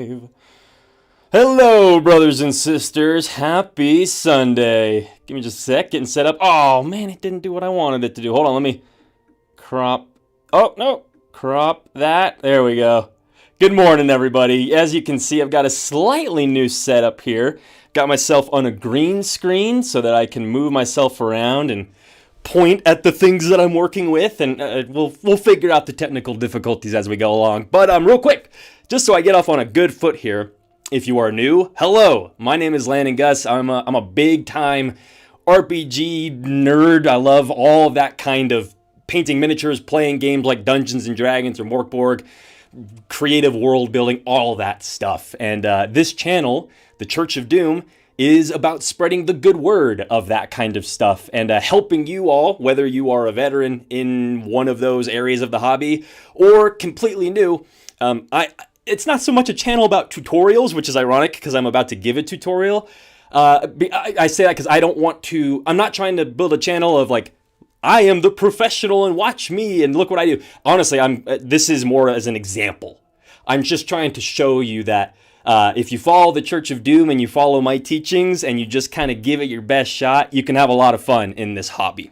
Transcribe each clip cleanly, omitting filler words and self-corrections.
live. Hello, brothers and sisters. Happy Sunday. Give me just a sec, getting set up. Oh, man, it didn't do what I wanted it to do. Hold on, let me crop. Oh, no, crop that. There we go. Good morning, everybody. As you can see, I've got a slightly new setup here. Got myself on a green screen so that I can move myself around and point at the things that I'm working with, and we'll figure out the technical difficulties as we go along. But real quick, just so I get off on a good foot here, if you are new, hello, my name is Landon Gus. I'm a big time RPG nerd. I love all of that kind of painting miniatures, playing games like Dungeons and Dragons or Morkborg, creative world building, all that stuff. And this channel, the Church of Doom, is about spreading the good word of that kind of stuff and helping you all, whether you are a veteran in one of those areas of the hobby or completely new. It's not so much a channel about tutorials, which is ironic because I'm about to give a tutorial. I say that because I'm not trying to build a channel of like, I am the professional and watch me and look what I do. Honestly, this is more as an example. I'm just trying to show you that if you follow the Church of Doom and you follow my teachings and you just kind of give it your best shot, you can have a lot of fun in this hobby.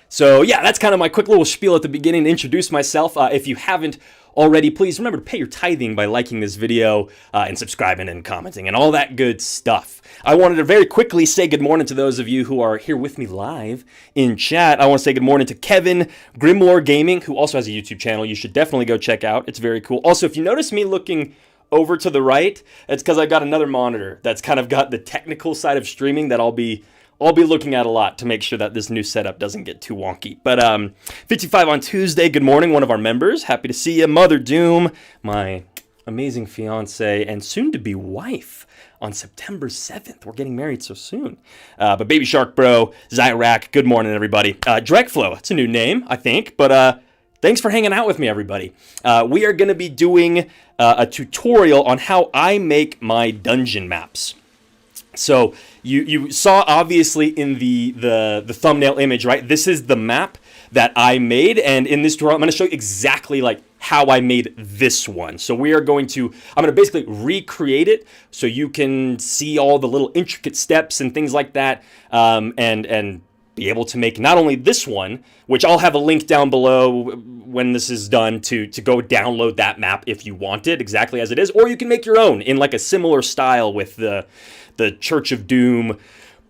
So yeah, that's kind of my quick little spiel at the beginning to introduce myself. If you haven't already, please remember to pay your tithing by liking this video and subscribing and commenting and all that good stuff. I wanted to very quickly say good morning to those of you who are here with me live in chat. I want to say good morning to Kevin Grimlore Gaming, who also has a YouTube channel you should definitely go check out. It's very cool. Also, if you notice me looking over to the right, it's because I've got another monitor that's kind of got the technical side of streaming that I'll be looking at a lot to make sure that this new setup doesn't get too wonky. But 55 on Tuesday, good morning, one of our members. Happy to see you. Mother Doom, my amazing fiance and soon-to-be wife on September 7th. We're getting married so soon. But Baby Shark Bro, Zyrak, good morning, everybody. Drekflow, it's a new name, I think, but thanks for hanging out with me, everybody. We are going to be doing a tutorial on how I make my dungeon maps. So you saw obviously in the thumbnail image, right? This is the map that I made, and in this tutorial I'm going to show you exactly like how I made this one. So I'm going to basically recreate it so you can see all the little intricate steps and things like that, and be able to make not only this one, which I'll have a link down below when this is done to go download that map if you want it exactly as it is, or you can make your own in like a similar style with the Church of Doom,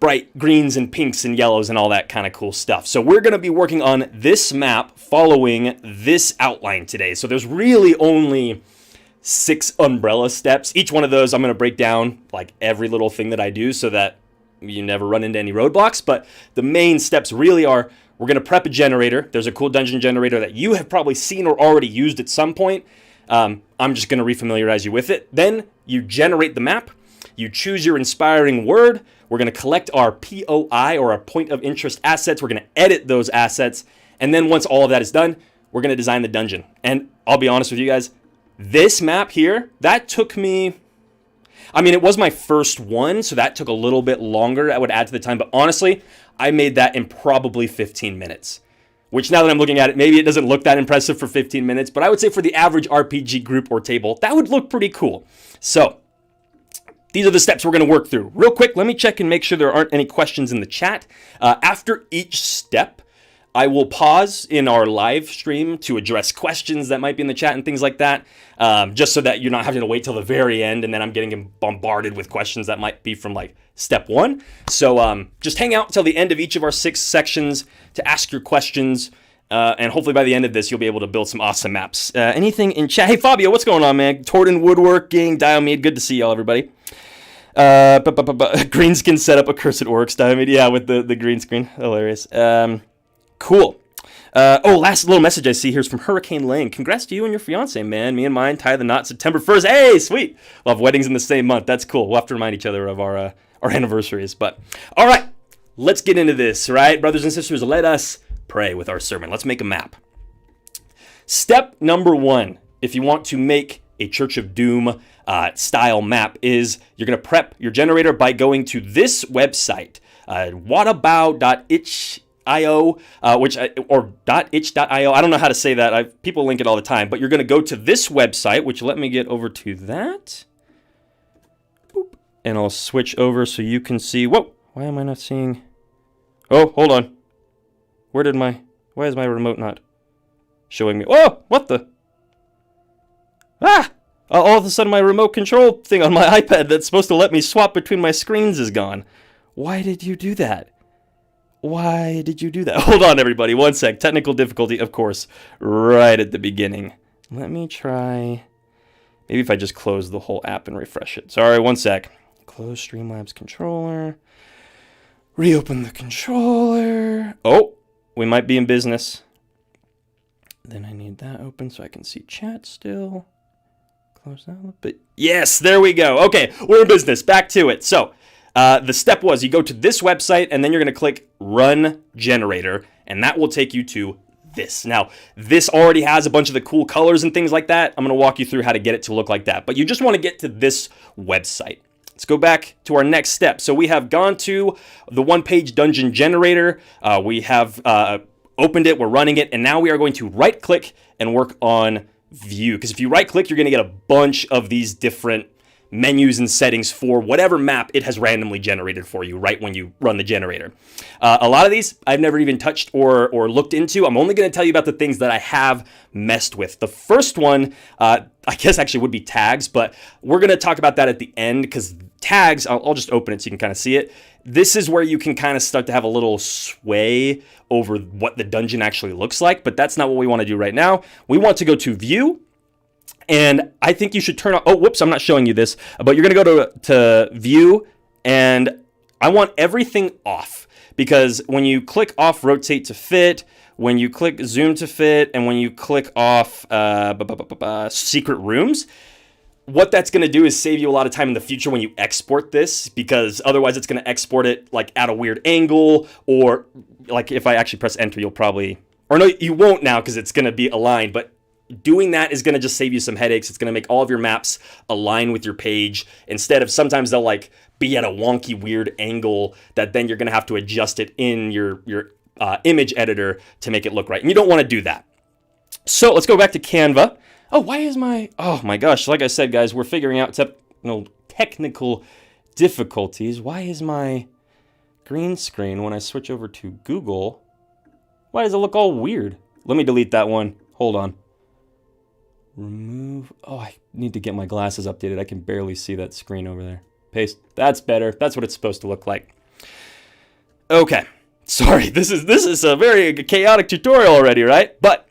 bright greens and pinks and yellows and all that kind of cool stuff. So we're going to be working on this map following this outline today. So there's really only 6 umbrella steps. Each one of those I'm going to break down like every little thing that I do so that you never run into any roadblocks. But the main steps really are, we're going to prep a generator. There's a cool dungeon generator that you have probably seen or already used at some point. I'm just going to refamiliarize you with it. Then you generate the map. You choose your inspiring word. We're going to collect our POI, or our point of interest assets. We're going to edit those assets. And then once all of that is done, we're going to design the dungeon. And I'll be honest with you guys, this map here, that took me, it was my first one, so that took a little bit longer. I would add to the time. But honestly, I made that in probably 15 minutes. Which now that I'm looking at it, maybe it doesn't look that impressive for 15 minutes. But I would say for the average RPG group or table, that would look pretty cool. So these are the steps we're going to work through. Real quick, let me check and make sure there aren't any questions in the chat. After each step, I will pause in our live stream to address questions that might be in the chat and things like that, just so that you're not having to wait till the very end and then I'm getting bombarded with questions that might be from like step 1. So just hang out till the end of each of our 6 sections to ask your questions. And hopefully by the end of this, you'll be able to build some awesome maps. Anything in chat? Hey, Fabio, what's going on, man? Torton Woodworking, Diomede, good to see y'all, everybody. Green skin setup, Accursed Orcs, Diomede. Yeah, with the green screen. Hilarious. Cool. Last little message I see here is from Hurricane Lane. Congrats to you and your fiance, man. Me and mine tie the knot September 1st. Hey, sweet. We'll have weddings in the same month. That's cool. We'll have to remind each other of our anniversaries. But all right, let's get into this, right? Brothers and sisters, let us pray with our sermon. Let's make a map. Step number 1, if you want to make a Church of Doom style map, is you're going to prep your generator by going to this website, whatabao.itch. .io, or .itch.io. I don't know how to say that. People link it all the time, but you're going to go to this website, which let me get over to that. Boop. And I'll switch over so you can see. Whoa, why am I not seeing? Oh, hold on. Why is my remote not showing me? Oh, what the? Ah! All of a sudden my remote control thing on my iPad that's supposed to let me swap between my screens is gone. Why did you do that? Why did you do that? Hold on, everybody. One sec. Technical difficulty, of course, right at the beginning. Let me try. Maybe if I just close the whole app and refresh it. Sorry, one sec. Close Streamlabs controller. Reopen the controller. Oh, we might be in business. Then I need that open so I can see chat still. Close that a little bit. Yes, there we go. Okay, we're in business. Back to it. So, the step was you go to this website and then you're going to click Run Generator, and that will take you to this. Now, this already has a bunch of the cool colors and things like that. I'm going to walk you through how to get it to look like that, but you just want to get to this website. Let's go back to our next step. So we have gone to the one-page dungeon generator. We have opened it. We're running it, and now we are going to right-click and work on View, because if you right-click, you're going to get a bunch of these different menus and settings for whatever map it has randomly generated for you right when you run the generator. A lot of these I've never even touched or looked into. I'm only going to tell you about the things that I have messed with. The first one, I guess actually would be tags, but we're going to talk about that at the end, because tags, I'll just open it so you can kind of see it. This is where you can kind of start to have a little sway over what the dungeon actually looks like, but that's not what we want to do right now. We want to go to View. And I think you should turn on, oh, whoops, I'm not showing you this, but you're going to go to View, and I want everything off, because when you click off Rotate to Fit, when you click Zoom to Fit, and when you click off Secret Rooms, what that's going to do is save you a lot of time in the future when you export this, because otherwise it's going to export it like at a weird angle, or like if I actually press Enter, you'll probably, or no, you won't now because it's going to be aligned, but doing that is going to just save you some headaches. It's going to make all of your maps align with your page, instead of sometimes they'll like be at a wonky, weird angle that then you're going to have to adjust it in your image editor to make it look right. And you don't want to do that. So let's go back to Canva. Oh, why is oh my gosh. Like I said, guys, we're figuring out technical difficulties. Why is my green screen, when I switch over to Google, why does it look all weird? Let me delete that one. Hold on. Remove. Oh, I need to get my glasses updated. I can barely see that screen over there. Paste. That's better. That's what it's supposed to look like. Okay. Sorry. This is a very chaotic tutorial already, right? But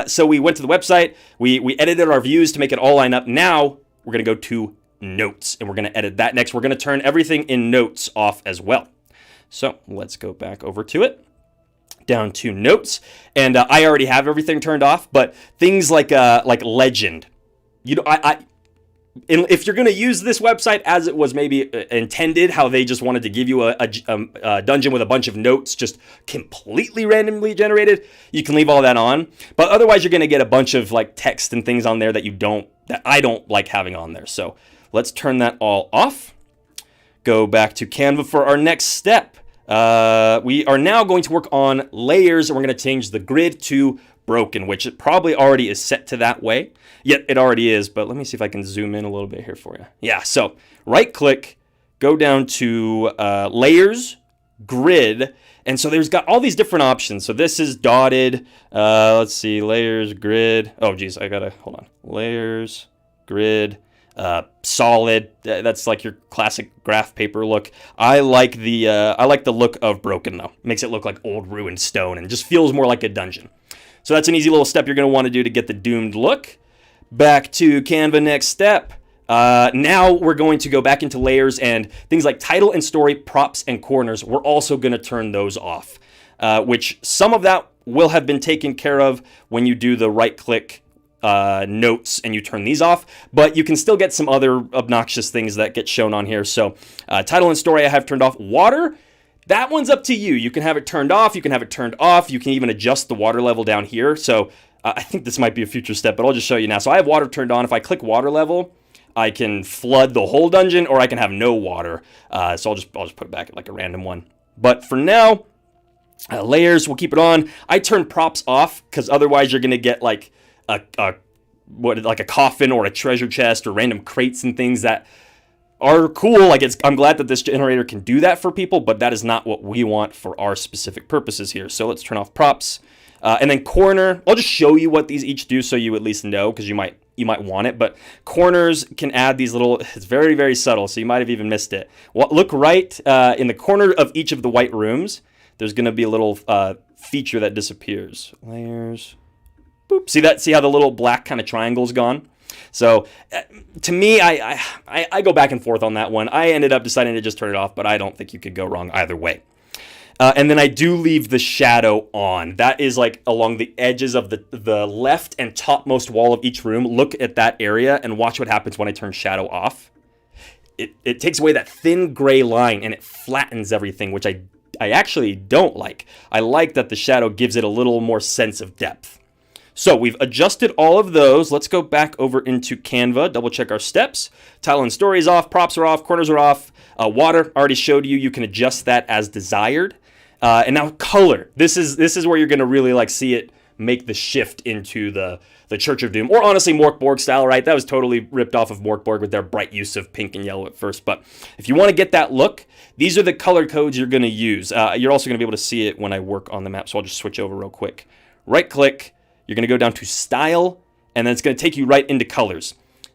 so we went to the website. We edited our views to make it all line up. Now we're going to go to Notes, and we're going to edit that next. We're going to turn everything in Notes off as well. So let's go back over to it. Down to Notes, and I already have everything turned off, but things like legend, if you're going to use this website as it was maybe intended, how they just wanted to give you a dungeon with a bunch of notes just completely randomly generated, you can leave all that on, but otherwise you're going to get a bunch of like text and things on there that I don't like having on there. So let's turn that all off. Go back to Canva for our next step. We are now going to work on layers, and we're going to change the grid to broken, which it probably already is set to that way. Yet it already is, but let me see if I can zoom in a little bit here for you. Yeah, so right click, go down to layers, grid, and so there's got all these different options. So this is dotted. Let's see, layers, grid. Oh geez, hold on. Layers, grid. Solid. That's like your classic graph paper look. I like the look of broken though. Makes it look like old ruined stone and just feels more like a dungeon. So that's an easy little step you're going to want to do to get the doomed look. Back to Canva, next step. Now we're going to go back into layers, and things like title and story, props and corners, we're also going to turn those off, which some of that will have been taken care of when you do the right click notes and you turn these off, but you can still get some other obnoxious things that get shown on here. So title and story I have turned off. Water, that one's up to you. You can have it turned off, you can have it turned off, you can even adjust the water level down here. So I think this might be a future step, but I'll just show you now. So I have water turned on. If I click water level, I can flood the whole dungeon, or I can have no water. So I'll just put it back at like a random one. But for now, Layers, we'll keep it on. I turn props off because otherwise you're going to get like like a coffin or a treasure chest or random crates and things that are cool. Like I'm glad that this generator can do that for people, but that is not what we want for our specific purposes here. So let's turn off props. And then corner, I'll just show you what these each do so you at least know, because you might want it. But corners can add these little, it's very, very subtle, so you might have even missed it. Well, look right in the corner of each of the white rooms. There's going to be a little feature that disappears. Layers. Boop. See how the little black kind of triangle's gone? So to me, I go back and forth on that one. I ended up deciding to just turn it off, but I don't think you could go wrong either way. And then I do leave the shadow on. That is like along the edges of the left and topmost wall of each room. Look at that area and watch what happens when I turn shadow off. It takes away that thin gray line and it flattens everything, which I actually don't like. I like that the shadow gives it a little more sense of depth. So we've adjusted all of those. Let's go back over into Canva, double check our steps. Tile and story is off, props are off, corners are off. Water, already showed you. You can adjust that as desired. And now color. This is where you're going to really like see it make the shift into the Church of Doom, or honestly Mork Borg style, right? That was totally ripped off of Mork Borg with their bright use of pink and yellow at first. But if you want to get that look, these are the color codes you're going to use. You're also going to be able to see it when I work on the map, so I'll just switch over real quick. Right click, you're going to go down to style, and then it's going to take you right into colors.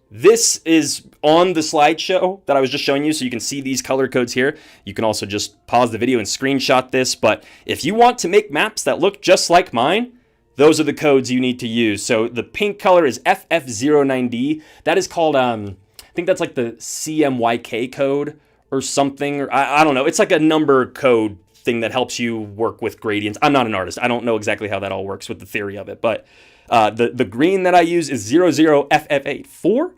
This is on the slideshow that I was just showing you, so you can see these color codes here. You can also just pause the video and screenshot this, but if you want to make maps that look just like mine, those are the codes you need to use. So the pink color is FF09D. That is called, I think that's like the CMYK code or something. Or I don't know. It's like a number code thing that helps you work with gradients. I'm not an artist. I don't know exactly how that all works with the theory of it, but the green that I use is 00FF84.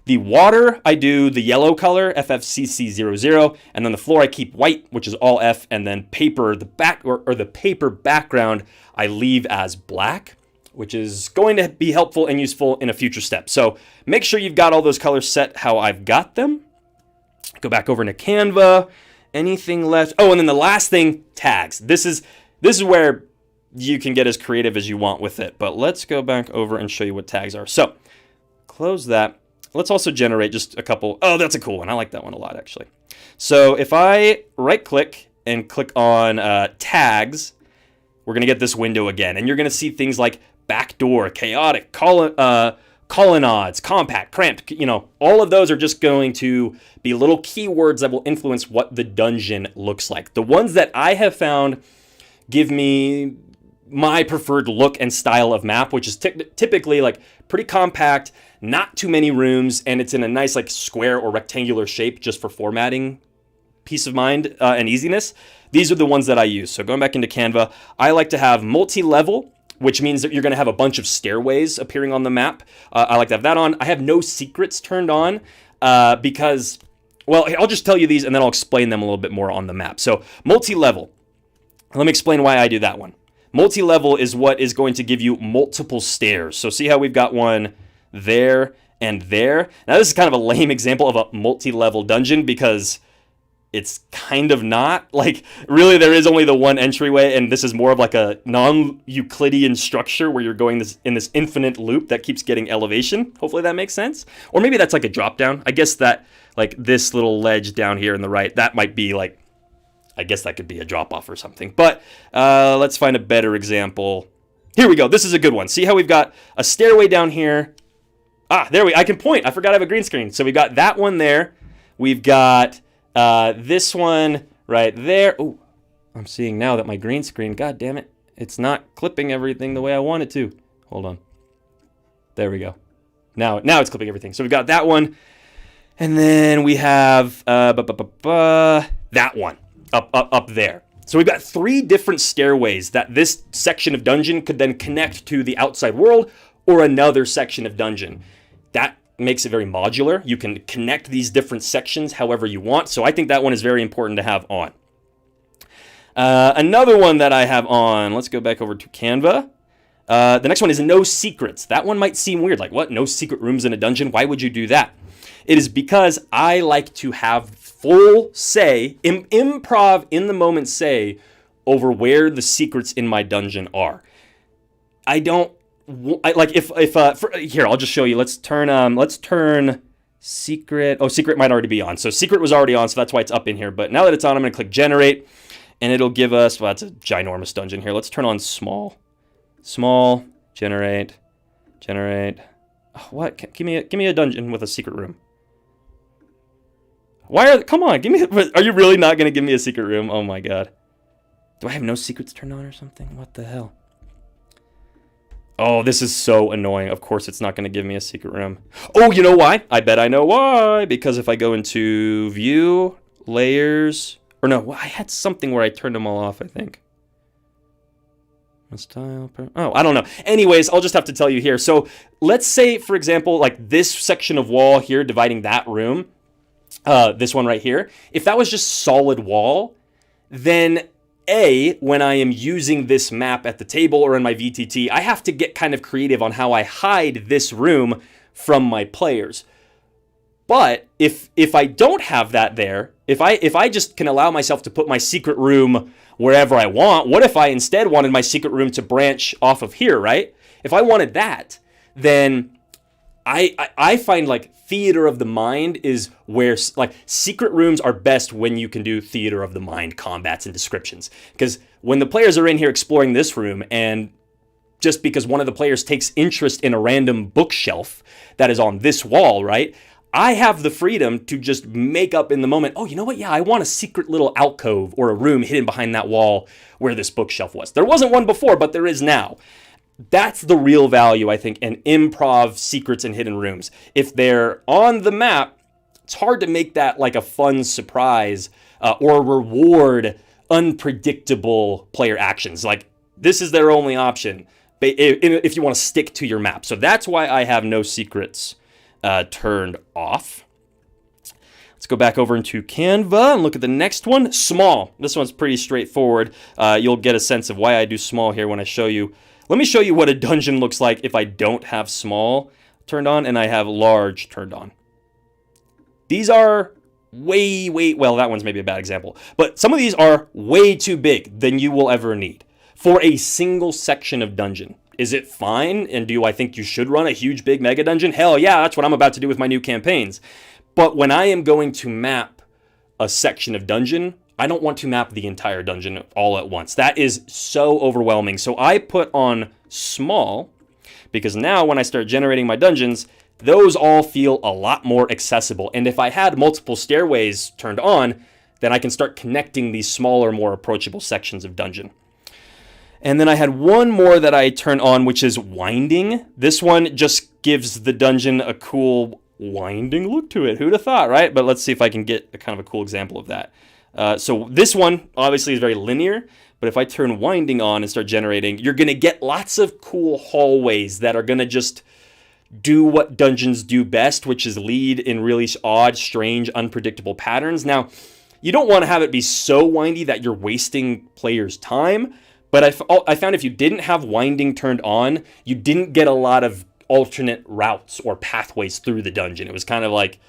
The water, I do the yellow color, FFCC00, and then the floor I keep white, which is all F, and then paper, the back or the paper background, I leave as black, which is going to be helpful and useful in a future step. So make sure you've got all those colors set how I've got them. Go back over into Canva. Anything left? Oh, and then the last thing, tags. This is where you can get as creative as you want with it. But let's go back over and show you what tags are. So close that. Let's also generate just a couple. Oh, that's a cool one. I like that one a lot, actually. So if I right-click and click on tags, we're going to get this window again. And you're going to see things like backdoor, chaotic, colonnades, compact, cramped. You know, all of those are just going to be little keywords that will influence what the dungeon looks like. The ones that I have found give me my preferred look and style of map, which is typically like pretty compact, not too many rooms, and it's in a nice like square or rectangular shape just for formatting peace of mind and easiness. These are the ones that I use. So going back into Canva, I like to have multi-level, which means that you're going to have a bunch of stairways appearing on the map. I like to have that on. I have no secrets turned on because, well, I'll just tell you these and then I'll explain them a little bit more on the map. So multi-level, let me explain why I do that one. Multi-level is what is going to give you multiple stairs. So see how we've got one there and there. Now this is kind of a lame example of a multi-level dungeon because it's kind of not. Like, really, there is only the one entryway, and this is more of like a non-Euclidean structure where you're going in this infinite loop that keeps getting elevation. Hopefully that makes sense. Or maybe that's like a drop-down. I guess that, like, this little ledge down here on the right, that might be like, I guess that could be a drop-off or something. But let's find a better example. Here we go. This is a good one. See how we've got a stairway down here. I can point. I forgot I have a green screen. So we've got that one there. We've got this one right there. Oh, I'm seeing now that my green screen, god damn it, it's not clipping everything the way I want it to. Hold on. There we go. Now it's clipping everything. So we've got that one. And then we have that one up there. So we've got 3 different stairways that this section of dungeon could then connect to the outside world or another section of dungeon. That makes it very modular. You can connect these different sections however you want. So I think that one is very important to have on. Another one that I have on, let's go back over to Canva. The next one is no secrets. That one might seem weird. Like, what? No secret rooms in a dungeon? Why would you do that? It is because I like to have full say, improv in the moment say, over where the secrets in my dungeon are. I don't like here, I'll just show you. Let's turn secret. Oh, secret might already be on. So secret was already on, so that's why it's up in here. But now that it's on, I'm going to click generate, and it'll give us, well, that's a ginormous dungeon here. Let's turn on small, generate. Oh, what? Give me a dungeon with a secret room. Come on, are you really not going to give me a secret room? Oh my god. Do I have no secrets turned on or something? What the hell? Oh, this is so annoying. Of course it's not going to give me a secret room. Oh, you know why? I bet I know why. Because if I go into view, layers, or no, I had something where I turned them all off, I think. Style. Oh, I don't know. Anyways, I'll just have to tell you here. So let's say, for example, like this section of wall here, dividing that room, this one right here, if that was just solid wall, then when I am using this map at the table or in my VTT, I have to get kind of creative on how I hide this room from my players. But if I don't have that there, if I just can allow myself to put my secret room wherever I want, what if I instead wanted my secret room to branch off of here, right? If I wanted that, then I find like theater of the mind is where, like, secret rooms are best when you can do theater of the mind combats and descriptions. Because when the players are in here exploring this room, and just because one of the players takes interest in a random bookshelf that is on this wall, right? I have the freedom to just make up in the moment, oh, you know what? Yeah, I want a secret little alcove or a room hidden behind that wall where this bookshelf was. There wasn't one before, but there is now. That's the real value, I think, in improv secrets and hidden rooms. If they're on the map, it's hard to make that like a fun surprise or reward unpredictable player actions. Like, this is their only option if you want to stick to your map. So that's why I have no secrets turned off. Let's go back over into Canva and look at the next one. Small. This one's pretty straightforward. You'll get a sense of why I do small here when I show you. Let me show you what a dungeon looks like if I don't have small turned on and I have large turned on. These are well, that one's maybe a bad example, but some of these are way too big than you will ever need for a single section of dungeon. Is it fine? And do I think you should run a huge, big mega dungeon? Hell yeah, that's what I'm about to do with my new campaigns. But when I am going to map a section of dungeon, I don't want to map the entire dungeon all at once. That is so overwhelming. So I put on small, because now when I start generating my dungeons, those all feel a lot more accessible. And if I had multiple stairways turned on, then I can start connecting these smaller, more approachable sections of dungeon. And then I had one more that I turned on, which is winding. This one just gives the dungeon a cool winding look to it. Who'd have thought, right? But let's see if I can get a kind of a cool example of that. So this one obviously is very linear, but if I turn winding on and start generating, you're going to get lots of cool hallways that are going to just do what dungeons do best, which is lead in really odd, strange, unpredictable patterns. Now, you don't want to have it be so windy that you're wasting players' time, but I found if you didn't have winding turned on, you didn't get a lot of alternate routes or pathways through the dungeon. It was kind of like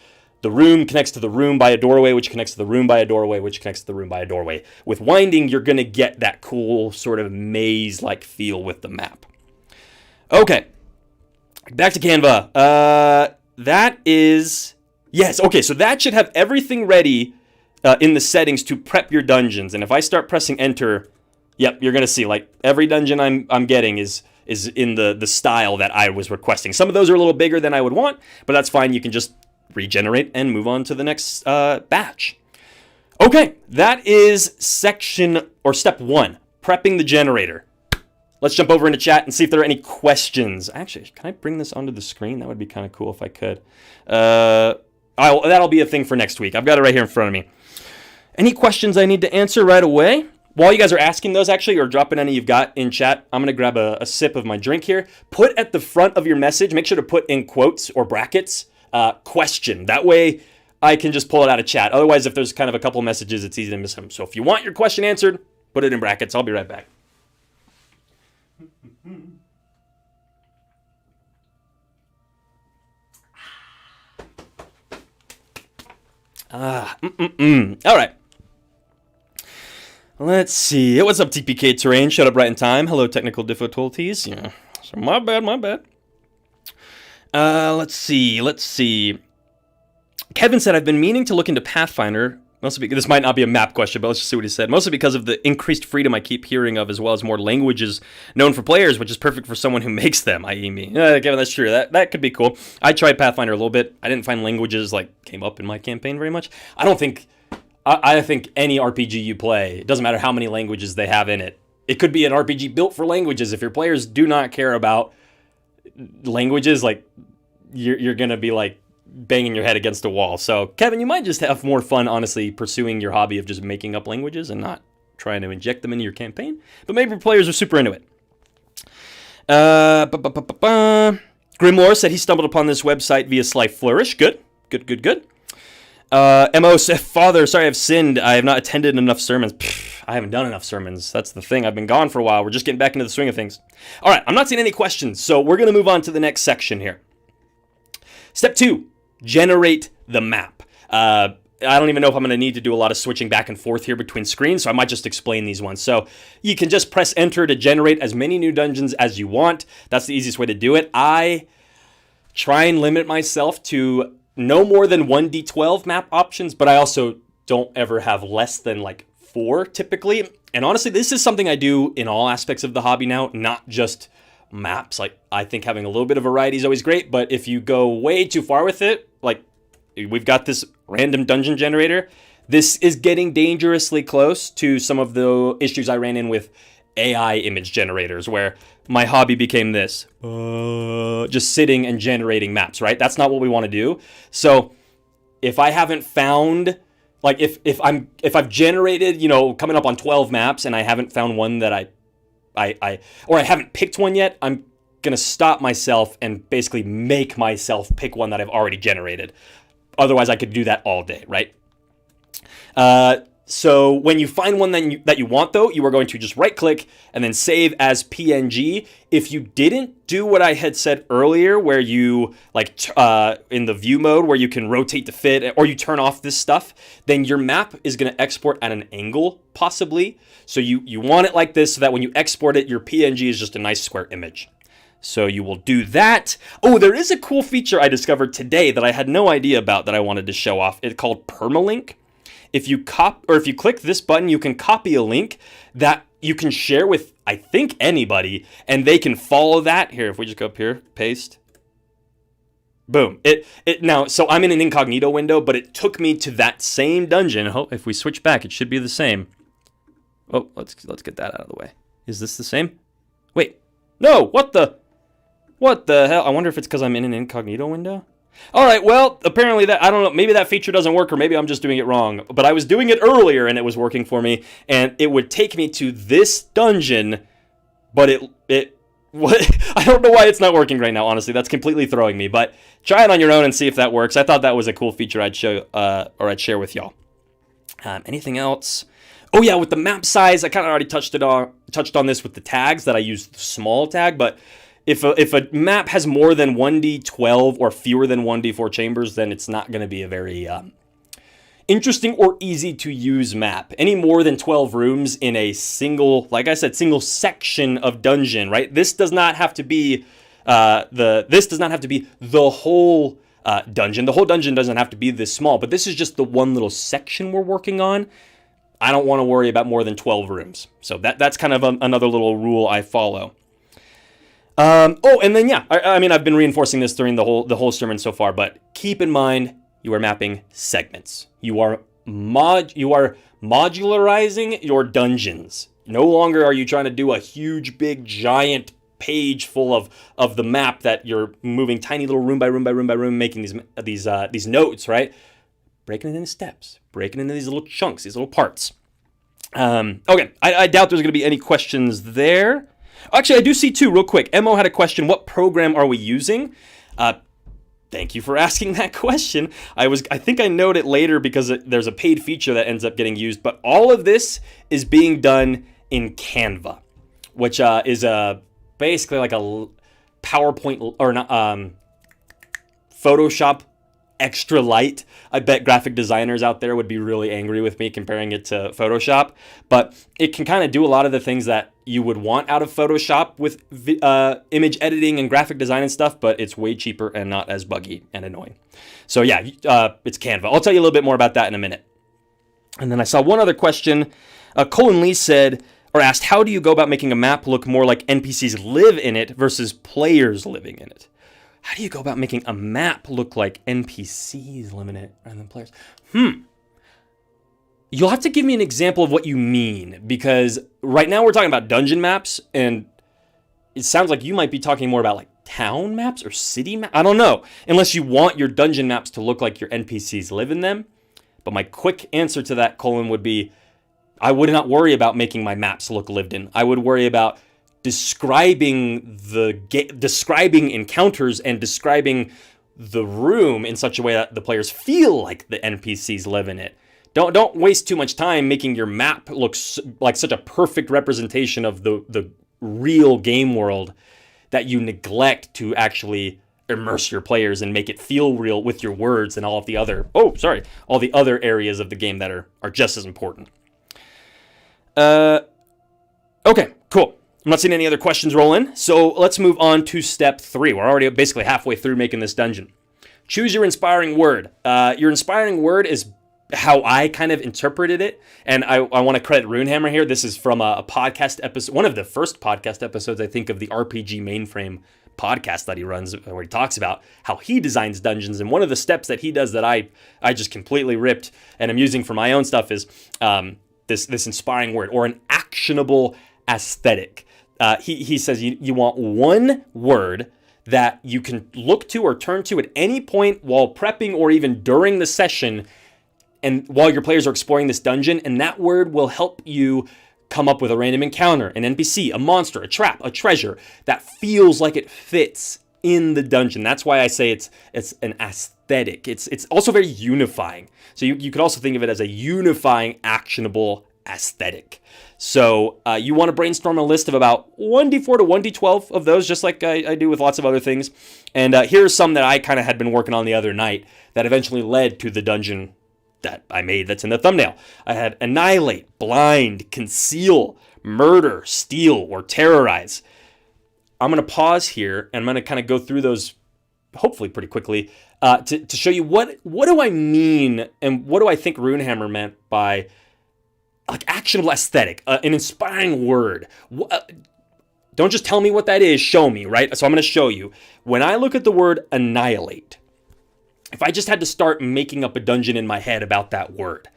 the room connects to the room by a doorway, which connects to the room by a doorway, which connects to the room by a doorway. With winding, you're going to get that cool sort of maze-like feel with the map. Okay, back to Canva. That is... Yes, okay, so that should have everything ready in the settings to prep your dungeons. And if I start pressing enter, yep, you're going to see, like, every dungeon I'm getting is in the style that I was requesting. Some of those are a little bigger than I would want, but that's fine. You can just regenerate and move on to the next batch. Okay, that is section or step 1, prepping the generator. Let's jump over into chat and see if there are any questions. Actually, can I bring this onto the screen? That would be kind of cool if I could. That'll be a thing for next week. I've got it right here in front of me. Any questions I need to answer right away? While you guys are asking those, actually, or dropping any you've got in chat, I'm going to grab a sip of my drink here. Put at the front of your message, make sure to put in quotes or brackets, question. That way I can just pull it out of chat. Otherwise, if there's kind of a couple messages, it's easy to miss them. So if you want your question answered, put it in brackets. I'll be right back. All right. Let's see. What's up, TPK Terrain? Shut up right in time. Hello, technical difficulties. Yeah. So my bad. Let's see. Kevin said, I've been meaning to look into Pathfinder. Mostly because, this might not be a map question, but let's just see what he said. Mostly because of the increased freedom I keep hearing of, as well as more languages known for players, which is perfect for someone who makes them, i.e. me. Kevin, that's true. That could be cool. I tried Pathfinder a little bit. I didn't find languages, came up in my campaign very much. I think any RPG you play, it doesn't matter how many languages they have in it. It could be an RPG built for languages. If your players do not care about languages, you're going to be banging your head against a wall. So, Kevin, you might just have more fun, honestly, pursuing your hobby of just making up languages and not trying to inject them into your campaign. But maybe your players are super into it. Grimlore said he stumbled upon this website via Sly Flourish. Good. MO said, Father, sorry I've sinned. I have not attended enough sermons. I haven't done enough sermons. That's the thing. I've been gone for a while. We're just getting back into the swing of things. All right, I'm not seeing any questions, so we're going to move on to the next section here. Step 2. Generate the map. I don't even know if I'm going to need to do a lot of switching back and forth here between screens, so I might just explain these ones. So you can just press enter to generate as many new dungeons as you want. That's the easiest way to do it. I try and limit myself to no more than 1d12 map options, but I also don't ever have less than 4 typically. And honestly, this is something I do in all aspects of the hobby now, not just maps. I think having a little bit of variety is always great, but if you go way too far with it, we've got this random dungeon generator, this is getting dangerously close to some of the issues I ran in with AI image generators, where my hobby became this, just sitting and generating maps, right? That's not what we want to do. So if I haven't found, if I've generated, coming up on 12 maps and I haven't found one that I haven't picked one yet, I'm going to stop myself and basically make myself pick one that I've already generated. Otherwise, I could do that all day, right? So when you find one that you want, though, you are going to just right-click and then save as PNG. If you didn't do what I had said earlier, where you, in the view mode, where you can rotate to fit, or you turn off this stuff, then your map is going to export at an angle, possibly. So you want it like this so that when you export it, your PNG is just a nice square image. So you will do that. Oh, there is a cool feature I discovered today that I had no idea about that I wanted to show off. It's called permalink. If you click this button, you can copy a link that you can share with, I think, anybody, and they can follow that. Here, if we just go up here, paste. Boom. Now, so I'm in an incognito window, but it took me to that same dungeon. Oh, if we switch back, it should be the same. Oh, let's get that out of the way. Is this the same? Wait. No, what the hell? I wonder if it's because I'm in an incognito window. All right, well, apparently I don't know, maybe that feature doesn't work, or maybe I'm just doing it wrong. But I was doing it earlier, and it was working for me, and it would take me to this dungeon, but I don't know why it's not working right now, honestly. That's completely throwing me, but try it on your own and see if that works. I thought that was a cool feature I'd share with y'all. Anything else? Oh yeah, with the map size, I kind of already touched on this with the tags, that I used the small tag, but if a map has more than 1d12 or fewer than 1d4 chambers, then it's not going to be a very interesting or easy to use map. Any more than 12 rooms in a single, like I said, single section of dungeon, right? This does not have to be the whole dungeon. The whole dungeon doesn't have to be this small, but this is just the one little section we're working on. I don't want to worry about more than 12 rooms. So that's kind of another little rule I follow. And then, yeah, I mean, I've been reinforcing this during the whole sermon so far, but keep in mind, you are mapping segments. You are modularizing your dungeons. No longer are you trying to do a huge, big, giant page full of the map that you're moving tiny little room by room by room by room, making these notes, right? Breaking it into steps, breaking it into these little chunks, these little parts. Okay, I doubt there's going to be any questions there. Actually, I do see two real quick. Mo had a question. What program are we using? Thank you for asking that question. I think I note it later because there's a paid feature that ends up getting used. But all of this is being done in Canva, which is basically like a PowerPoint or not Photoshop extra light. I bet graphic designers out there would be really angry with me comparing it to Photoshop, but it can kind of do a lot of the things that you would want out of Photoshop with image editing and graphic design and stuff, but it's way cheaper and not as buggy and annoying. So yeah, it's Canva. I'll tell you a little bit more about that in a minute. And then I saw one other question. Colin Lee said, or asked, how do you go about making a map look more like NPCs live in it versus players living in it? How do you go about making a map look like NPCs live in it rather than players? You'll have to give me an example of what you mean, because right now we're talking about dungeon maps, and it sounds like you might be talking more about like town maps or city maps. I don't know, unless you want your dungeon maps to look like your NPCs live in them. But my quick answer to that, Colin, would be I would not worry about making my maps look lived in. I would worry about describing encounters and describing the room in such a way that the players feel like the NPCs live in it. Don't waste too much time making your map look like such a perfect representation of the real game world that you neglect to actually immerse your players and make it feel real with your words and all the other areas of the game that are just as important. Okay, cool. I'm not seeing any other questions roll in, so let's move on to step 3. We're already basically halfway through making this dungeon. Choose your inspiring word. Your inspiring word is how I kind of interpreted it, and I want to credit Runehammer here. This is from a podcast episode, one of the first podcast episodes, I think, of the RPG Mainframe podcast that he runs, where he talks about how he designs dungeons, and one of the steps that he does that I just completely ripped and I'm using for my own stuff is this inspiring word, or an actionable aesthetic. He says you want one word that you can look to or turn to at any point while prepping or even during the session and while your players are exploring this dungeon, and that word will help you come up with a random encounter, an NPC, a monster, a trap, a treasure that feels like it fits in the dungeon. That's why I say it's an aesthetic. It's also very unifying. So you could also think of it as a unifying, actionable aesthetic. So you want to brainstorm a list of about 1d4 to 1d12 of those, just like I do with lots of other things. And here's some that I kind of had been working on the other night that eventually led to the dungeon that I made that's in the thumbnail. I had annihilate, blind, conceal, murder, steal, or terrorize. I'm going to pause here, and I'm going to kind of go through those, hopefully pretty quickly, to show you what do I mean and what do I think Runehammer meant by like actionable aesthetic, an inspiring word. Don't just tell me what that is, show me, right? So I'm going to show you. When I look at the word annihilate, if I just had to start making up a dungeon in my head about that word,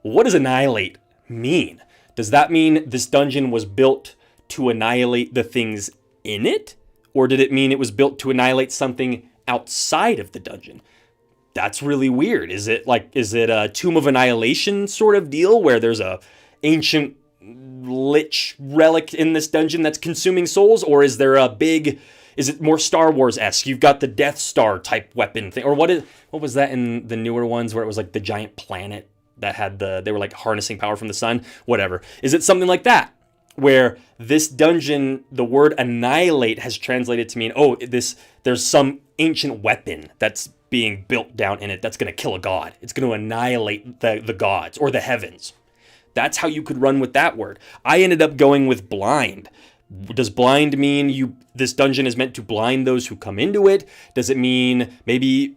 what does annihilate mean? Does that mean this dungeon was built to annihilate the things in it? Or did it mean it was built to annihilate something outside of the dungeon? That's really weird. Is it a Tomb of Annihilation sort of deal where there's a ancient lich relic in this dungeon that's consuming souls? Or is it more Star Wars-esque? You've got the Death Star type weapon thing. Or what was that in the newer ones where it was like the giant planet that had they were like harnessing power from the sun? Whatever. Is it something like that? Where this dungeon, the word annihilate has translated to mean, there's some ancient weapon that's being built down in it that's going to kill a god. It's going to annihilate the gods or the heavens. That's how you could run with that word. I ended up going with blind. Does blind mean this dungeon is meant to blind those who come into it? Does it mean maybe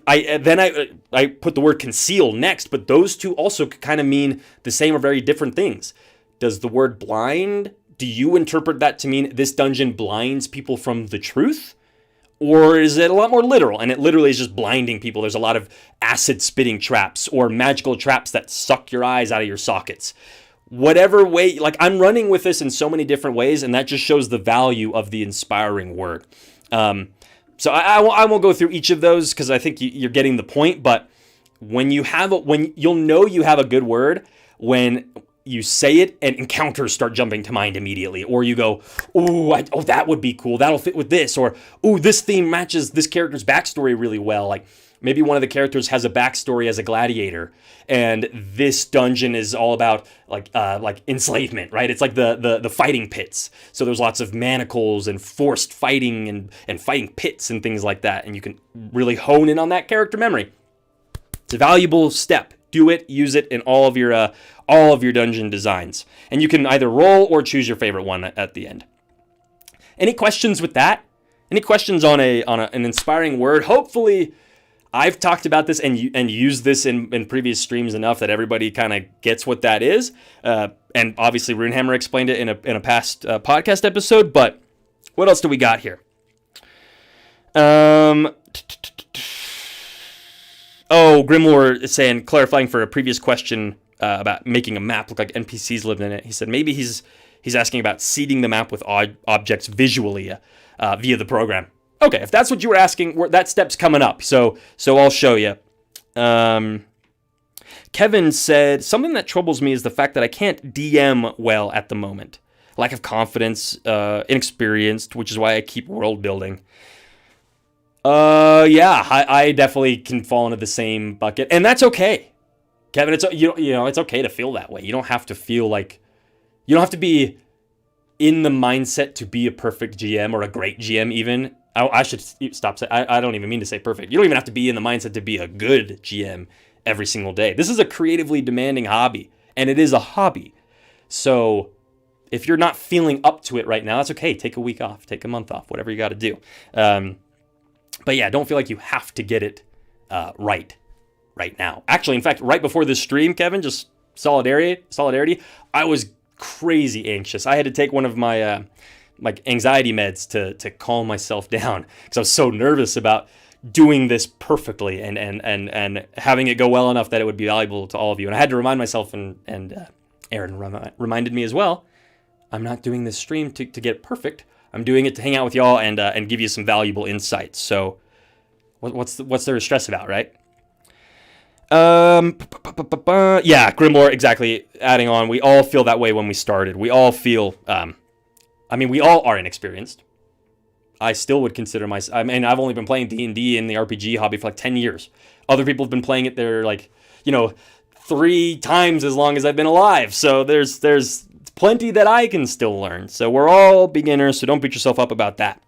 I put the word conceal next, but those two also kind of mean the same or very different things. Does the word blind, do you interpret that to mean this dungeon blinds people from the truth? Or is it a lot more literal, and it literally is just blinding people? There's a lot of acid-spitting traps or magical traps that suck your eyes out of your sockets. Whatever way, I'm running with this in so many different ways, and that just shows the value of the inspiring word. So I won't go through each of those because I think you're getting the point, but when you'll know you have a good word when you say it and encounters start jumping to mind immediately, or you go, that would be cool, that'll fit with this, or this theme matches this character's backstory really well. Like maybe one of the characters has a backstory as a gladiator, and this dungeon is all about like enslavement, right? It's like the fighting pits. So there's lots of manacles and forced fighting and fighting pits and things like that, and you can really hone in on that character memory. It's a valuable step. Do it, use it in all of your dungeon designs. And you can either roll or choose your favorite one at the end. Any questions with that? Any questions on an inspiring word? Hopefully I've talked about this and used this in previous streams enough that everybody kind of gets what that is. And obviously Runehammer explained it in a past podcast episode, but what else do we got here? Grimlore is saying, clarifying for a previous question about making a map look like NPCs lived in it. He said maybe he's asking about seeding the map with objects visually via the program. Okay, if that's what you were asking, that step's coming up. So I'll show you. Kevin said, something that troubles me is the fact that I can't DM well at the moment. Lack of confidence, inexperienced, which is why I keep world building. I definitely can fall into the same bucket, and that's okay, Kevin. It's it's okay to feel that way. You don't have to feel like you don't have to be in the mindset to be a perfect GM or a great GM. Even I should stop saying. I don't even mean to say perfect. You don't even have to be in the mindset to be a good GM every single day. This is a creatively demanding hobby, and it is a hobby. So if you're not feeling up to it right now, that's okay. Take a week off, take a month off, whatever you got to do. But yeah, don't feel like you have to get it right now. Actually, in fact, right before this stream, Kevin, just solidarity, I was crazy anxious. I had to take one of my anxiety meds to calm myself down because I was so nervous about doing this perfectly and having it go well enough that it would be valuable to all of you. And I had to remind myself, and Aaron reminded me as well, I'm not doing this stream to get it perfect. I'm doing it to hang out with y'all and give you some valuable insights. So what's there to stress about, right? Yeah, Grimlore, exactly. Adding on, we all feel that way when we started. We all feel, we all are inexperienced. I still would consider myself, I've only been playing D&D in the RPG hobby for like 10 years. Other people have been playing it, they're 3 times as long as I've been alive. So there's plenty that I can still learn. So we're all beginners, so don't beat yourself up about that.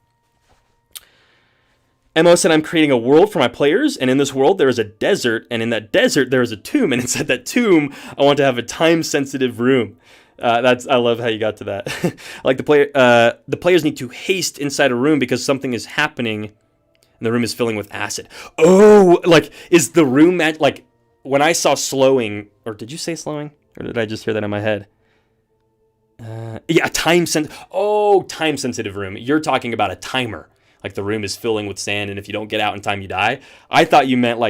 Mo said, I'm creating a world for my players, and in this world there is a desert, and in that desert there is a tomb, and inside that tomb I want to have a time-sensitive room. I love how you got to that. Like the players need to haste inside a room because something is happening, and the room is filling with acid. Oh, is the room when I saw slowing, or did you say slowing, or did I just hear that in my head? Time-sensitive room. You're talking about a timer. Like the room is filling with sand, and if you don't get out in time, you die. I thought you meant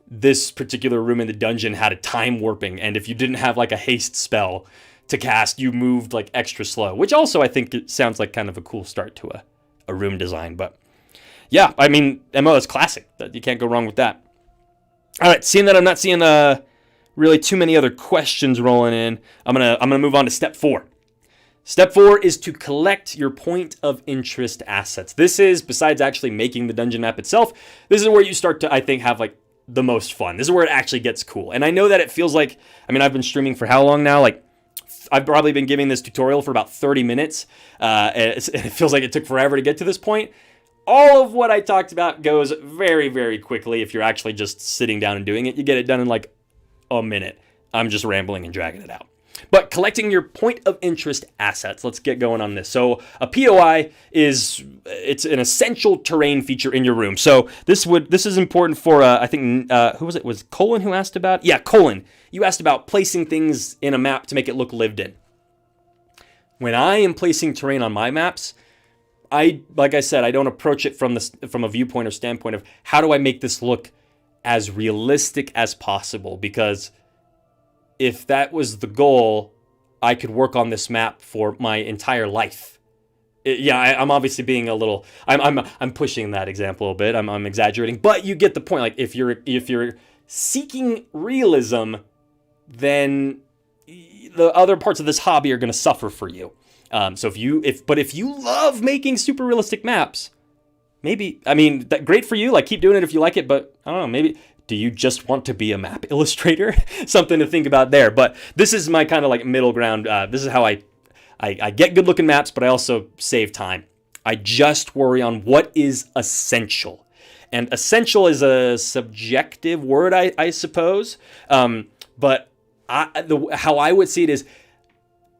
this particular room in the dungeon had a time warping, and if you didn't have a haste spell to cast, you moved extra slow, which also I think it sounds like kind of a cool start to a room design. But yeah, MO is classic. You can't go wrong with that. All right, seeing that I'm not seeing really too many other questions rolling in, I'm gonna move on to step 4. Step 4 is to collect your point of interest assets. This is, besides actually making the dungeon map itself, this is where you start to, I think, have the most fun. This is where it actually gets cool. And I know that it feels like, I've been streaming for how long now? I've probably been giving this tutorial for about 30 minutes. And it feels like it took forever to get to this point. All of what I talked about goes very, very quickly if you're actually just sitting down and doing it. You get it done in a minute. I'm just rambling and dragging it out. But collecting your point of interest assets. Let's get going on this. So a POI it's an essential terrain feature in your room. So this is important for I think who was it? Was Colin who asked about? Yeah, Colin. You asked about placing things in a map to make it look lived in. When I am placing terrain on my maps, like I said, I don't approach it from a viewpoint or standpoint of how do I make this look as realistic as possible, because if that was the goal, I could work on this map for my entire life. I'm obviously being a little. I'm pushing that example a bit. I'm exaggerating, but you get the point. If you're seeking realism, then the other parts of this hobby are going to suffer for you. So if you love making super realistic maps, maybe that great for you. Keep doing it if you like it. But I don't know, maybe. Do you just want to be a map illustrator? Something to think about there. But this is my kind of middle ground. This is how I get good looking maps, but I also save time. I just worry on what is essential. And essential is a subjective word, I suppose. But how I would see it is,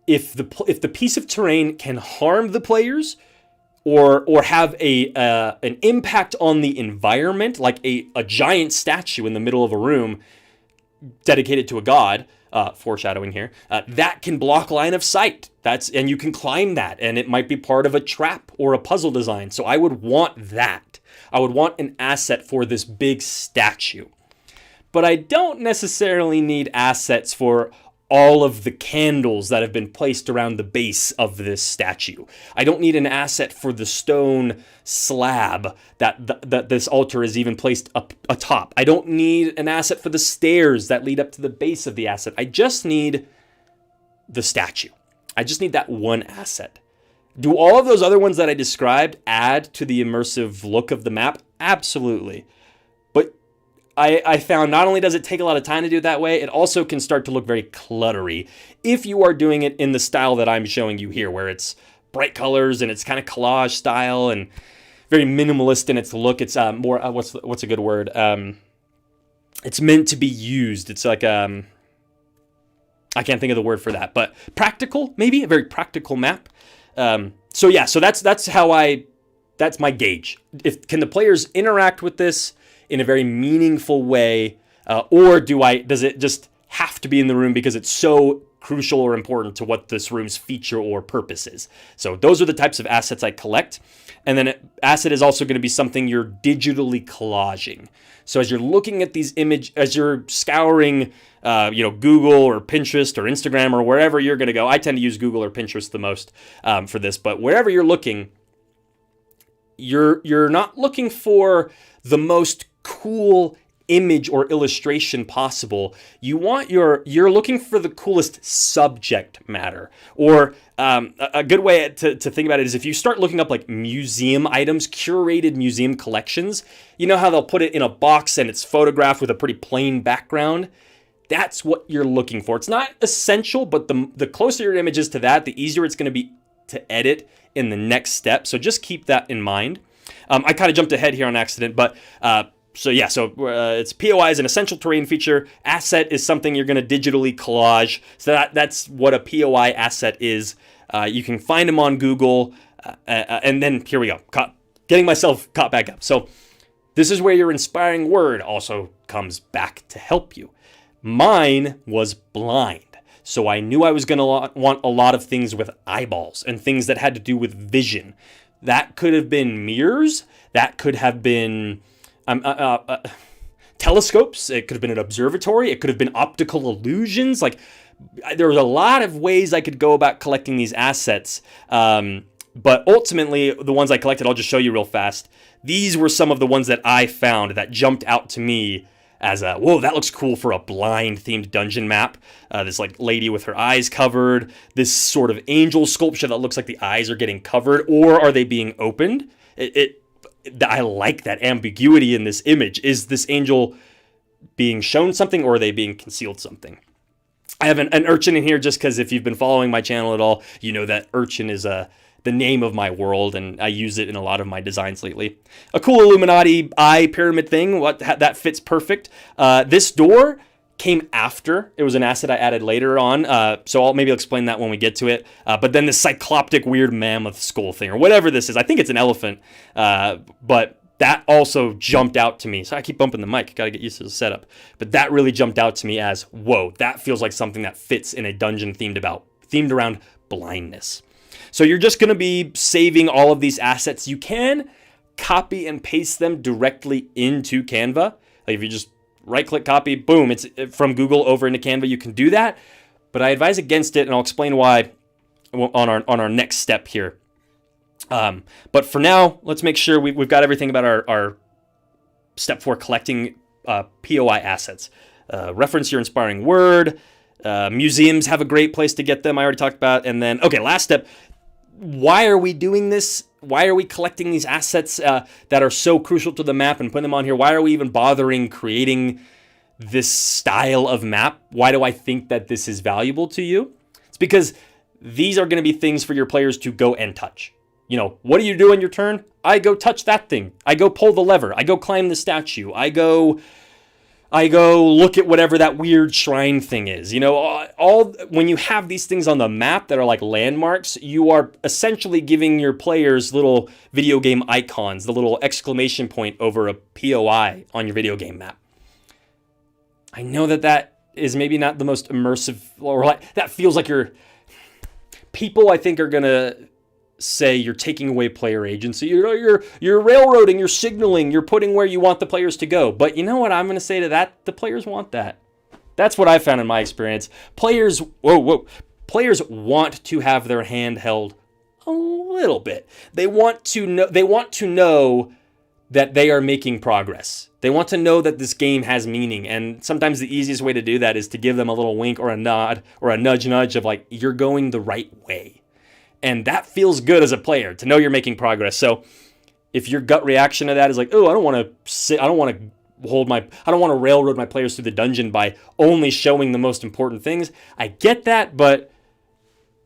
if the piece of terrain can harm the players, or have an impact on the environment, like a giant statue in the middle of a room dedicated to a god, foreshadowing here, that can block line of sight. And you can climb that, and it might be part of a trap or a puzzle design. So I would want that. I would want an asset for this big statue. But I don't necessarily need assets for all of the candles that have been placed around the base of this statue. I don't need an asset for the stone slab that this altar is even placed up atop. I don't need an asset for the stairs that lead up to the base of the asset. I just need the statue. I just need that one asset. Do all of those other ones that I described add to the immersive look of the map? Absolutely. But I found not only does it take a lot of time to do it that way, it also can start to look very cluttery if you are doing it in the style that I'm showing you here, where it's bright colors and it's kind of collage style and very minimalist in its look. It's more, what's a good word? It's meant to be used. It's like, I can't think of the word for that, but practical, maybe a very practical map. So that's my gauge. Can the players interact with this in a very meaningful way, or does it just have to be in the room because it's so crucial or important to what this room's feature or purpose is? So those are the types of assets I collect. And then asset is also going to be something you're digitally collaging. So as you're looking at these as you're scouring, Google or Pinterest or Instagram or wherever you're going to go. I tend to use Google or Pinterest the most for this, but wherever you're looking, you're not looking for the most cool image or illustration possible. You're looking for the coolest subject matter. Or a good way to think about it is if you start looking up like museum items, curated museum collections, you know how they'll put it in a box and it's photographed with a pretty plain background? That's what you're looking for. It's not essential, but the closer your image is to that, the easier it's going to be to edit in the next step. So just keep that in mind. I kind of jumped ahead here on accident, but it's POI is an essential terrain feature. Asset is something you're going to digitally collage. So that's what a POI asset is. You can find them on Google. And then here we go. Getting myself caught back up. So this is where your inspiring word also comes back to help you. Mine was blind. So I knew I was going to want a lot of things with eyeballs and things that had to do with vision. That could have been mirrors. That could have been telescopes. It could have been an observatory. It could have been optical illusions. Like, there was a lot of ways I could go about collecting these assets. But ultimately, the ones I collected, I'll just show you real fast. These were some of the ones that I found that jumped out to me as whoa, that looks cool for a blind-themed dungeon map. This like lady with her eyes covered. This sort of angel sculpture that looks like the eyes are getting covered, or are they being opened? I like that ambiguity in this image. Is this angel being shown something, or are they being concealed something? I have an urchin in here just because if you've been following my channel at all, you know that urchin is the name of my world, and I use it in a lot of my designs lately. A cool Illuminati eye pyramid thing. That fits perfect. This door came after. It was an asset I added later on, so I'll explain that when we get to it. But then this cycloptic weird mammoth skull thing, or whatever this is. I think it's an elephant, but that also jumped out to me. So I keep bumping the mic. Got to get used to the setup. But that really jumped out to me as, whoa, that feels like something that fits in a dungeon themed around blindness. So you're just going to be saving all of these assets. You can copy and paste them directly into Canva. Like if you just right-click copy, boom, it's from Google over into Canva. You can do that, but I advise against it, and I'll explain why on our next step here. But for now, let's make sure we've got everything about our step 4 collecting POI assets. Reference your inspiring word. Museums have a great place to get them. I already talked about. And then, okay, last step. Why are we doing this? Why are we collecting these assets that are so crucial to the map and putting them on here? Why are we even bothering creating this style of map? Why do I think that this is valuable to you? It's because these are going to be things for your players to go and touch. What do you do on your turn? I go touch that thing. I go pull the lever. I go climb the statue. I go look at whatever that weird shrine thing is. All when you have these things on the map that are like landmarks, you are essentially giving your players little video game icons, the little exclamation point over a POI on your video game map. I know that is maybe not the most immersive, or like that feels like people I think are gonna say you're taking away player agency. You're railroading, you're signaling, you're putting where you want the players to go. But you know what I'm going to say to that? The players want that. That's what I found in my experience. Players want to have their hand held a little bit. They want to know that they are making progress. They want to know that this game has meaning. And sometimes the easiest way to do that is to give them a little wink or a nod or a nudge of like, you're going the right way. And that feels good as a player to know you're making progress. So if your gut reaction to that is like, oh, I don't want to railroad my players through the dungeon by only showing the most important things. I get that, but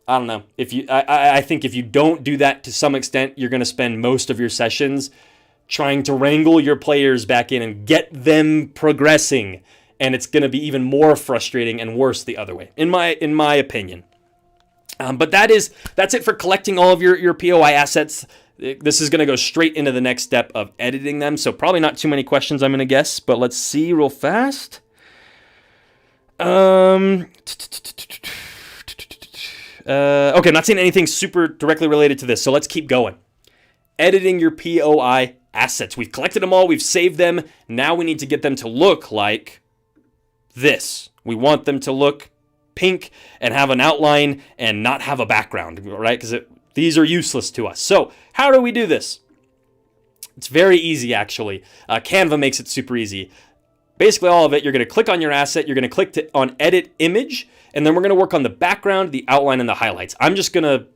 I don't know. I think if you don't do that to some extent, you're going to spend most of your sessions trying to wrangle your players back in and get them progressing. And it's going to be even more frustrating and worse the other way, in my opinion. But that's it for collecting all of your POI assets. This is going to go straight into the next step of editing them. So probably not too many questions, I'm going to guess. But let's see real fast. Okay, I'm not seeing anything super directly related to this. So let's keep going. Editing your POI assets. We've collected them all. We've saved them. Now we need to get them to look like this. We want them to look pink and have an outline and not have a background, right? Because these are useless to us. So how do we do this? It's very easy, actually. Canva makes it super easy. Basically, all of it, you're going to click on your asset, you're going to click on Edit Image, and then we're going to work on the background, the outline, and the highlights. I'm just going to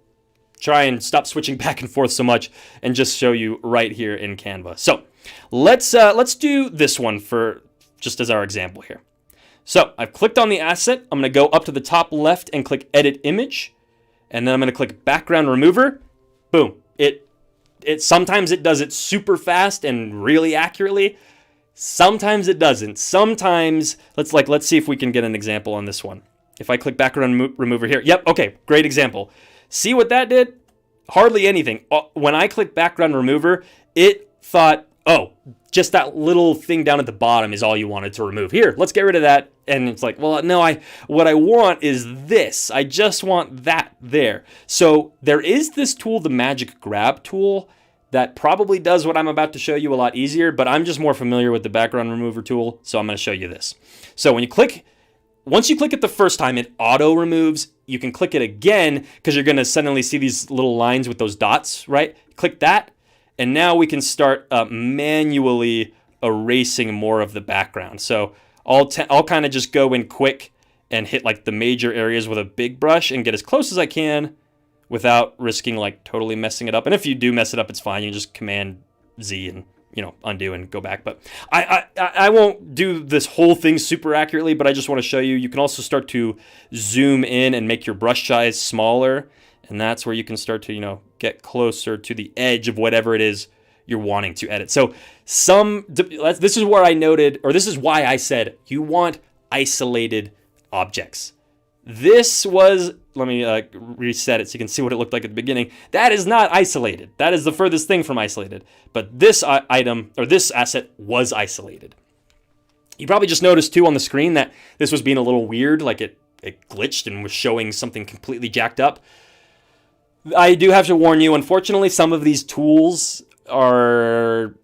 try and stop switching back and forth so much and just show you right here in Canva. So let's do this one for just as our example here. So I've clicked on the asset. I'm going to go up to the top left and click Edit Image. And then I'm going to click Background Remover. Boom. It sometimes it does it super fast and really accurately. Sometimes it doesn't. Sometimes, let's see if we can get an example on this one. If I click Background Remover here. Yep, okay, great example. See what that did? Hardly anything. When I click Background Remover, it thought, oh, just that little thing down at the bottom is all you wanted to remove. Here, let's get rid of that. And it's like, well, no, what I want is this. I just want that there. So there is this tool, the Magic Grab tool, that probably does what I'm about to show you a lot easier, but I'm just more familiar with the Background Remover tool, so I'm going to show you this. So once you click it the first time, it auto removes. You can click it again because you're going to suddenly see these little lines with those dots, right? Click that. And now we can start manually erasing more of the background. So I'll kind of just go in quick and hit like the major areas with a big brush and get as close as I can without risking like totally messing it up. And if you do mess it up, it's fine. You just Command Z and undo and go back. But I won't do this whole thing super accurately, but I just want to show you. You can also start to zoom in and make your brush size smaller. And that's where you can start to, get closer to the edge of whatever it is you're wanting to edit. So this is where I noted, or this is why I said you want isolated objects. This was, let me reset it so you can see what it looked like at the beginning. That is not isolated. That is the furthest thing from isolated. But this item, or this asset, was isolated. You probably just noticed too on the screen that this was being a little weird, like it glitched and was showing something completely jacked up. I do have to warn you, unfortunately, some of these tools are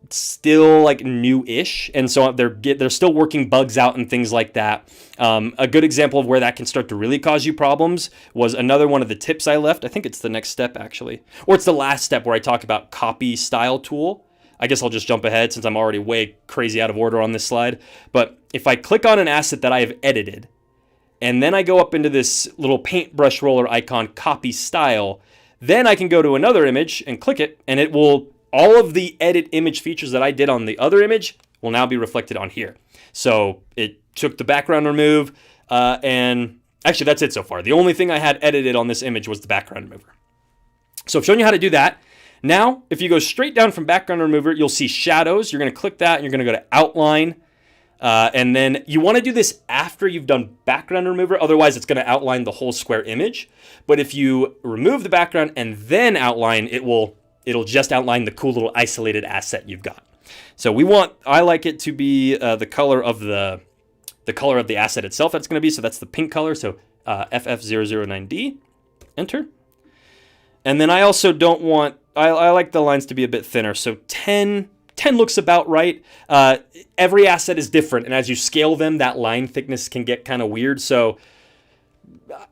still like new-ish, and so they're still working bugs out and things like that. A good example of where that can start to really cause you problems was another one of the tips I left. I think it's the next step, actually. Or it's the last step where I talk about copy style tool. I guess I'll just jump ahead since I'm already way crazy out of order on this slide. But if I click on an asset that I have edited, and then I go up into this little paintbrush roller icon, copy style, then I can go to another image and click it, and it will, all of the edit image features that I did on the other image will now be reflected on here. So it took the background remove, and actually that's it so far. The only thing I had edited on this image was the background remover. So I've shown you how to do that. Now, if you go straight down from background remover, you'll see shadows. You're going to click that and you're going to go to outline. And then you want to do this after you've done background remover. Otherwise, it's going to outline the whole square image. But if you remove the background and then outline, it'll just outline the cool little isolated asset you've got. So I like it to be the color of the color of the asset itself that's going to be. So that's the pink color. So FF009D, enter. And then I also don't want, I like the lines to be a bit thinner. So 10 looks about right. Every asset is different. And as you scale them, that line thickness can get kind of weird. So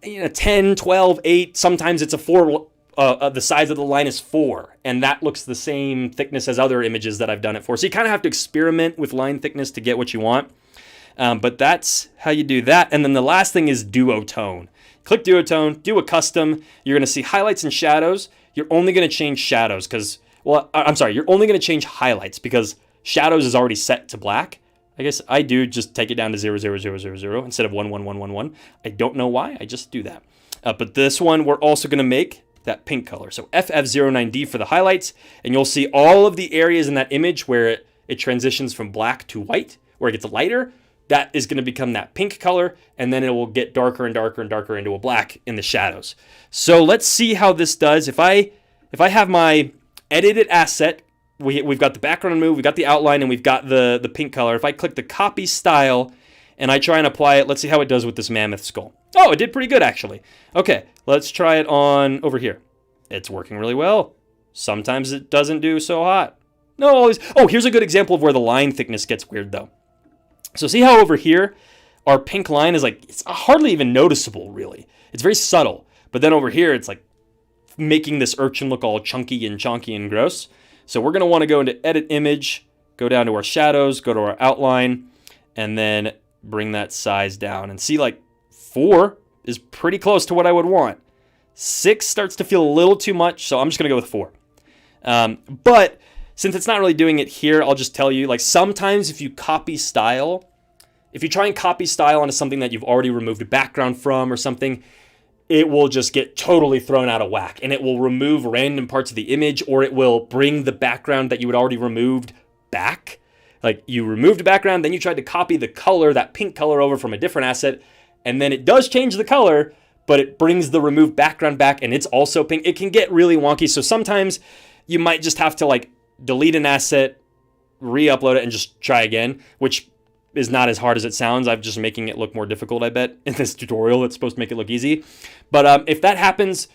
10, 12, 8, sometimes it's a 4, the size of the line is 4. And that looks the same thickness as other images that I've done it for. So you kind of have to experiment with line thickness to get what you want. But that's how you do that. And then the last thing is duotone. Click duotone, do a custom. You're going to see highlights and shadows. You're only going to change shadows because, you're only going to change highlights because shadows is already set to black. I guess I do just take it down to 00000 instead of 11111. I don't know why. I just do that. But this one, we're also going to make that pink color. So FF09D for the highlights. And you'll see all of the areas in that image where it transitions from black to white, where it gets lighter. That is going to become that pink color, and then it will get darker and darker and darker into a black in the shadows. So let's see how this does. If I have my edited asset, we've got the background remove, we've got the outline, and we've got the pink color. If I click the copy style and I try and apply it, let's see how it does with this mammoth skull. Oh, it did pretty good, actually. Okay, let's try it on over here. It's working really well. Sometimes it doesn't do so hot. No, always. Oh, here's a good example of where the line thickness gets weird, though. So see how over here, our pink line is it's hardly even noticeable, really. It's very subtle. But then over here, it's like making this urchin look all chunky and chonky and gross. So we're going to want to go into edit image, go down to our shadows, go to our outline, and then bring that size down. And see 4 is pretty close to what I would want. 6 starts to feel a little too much, so I'm just going to go with 4. But since it's not really doing it here, I'll just tell you, sometimes if you copy style, if you try and copy style onto something that you've already removed a background from or something, it will just get totally thrown out of whack. And it will remove random parts of the image, or it will bring the background that you had already removed back. You removed a background, then you tried to copy the color, that pink color, over from a different asset, and then it does change the color, but it brings the removed background back, and it's also pink. It can get really wonky. So sometimes you might just have to delete an asset, re-upload it, and just try again, which is not as hard as it sounds. I'm just making it look more difficult, I bet, in this tutorial. It's supposed to make it look easy. But if that happens,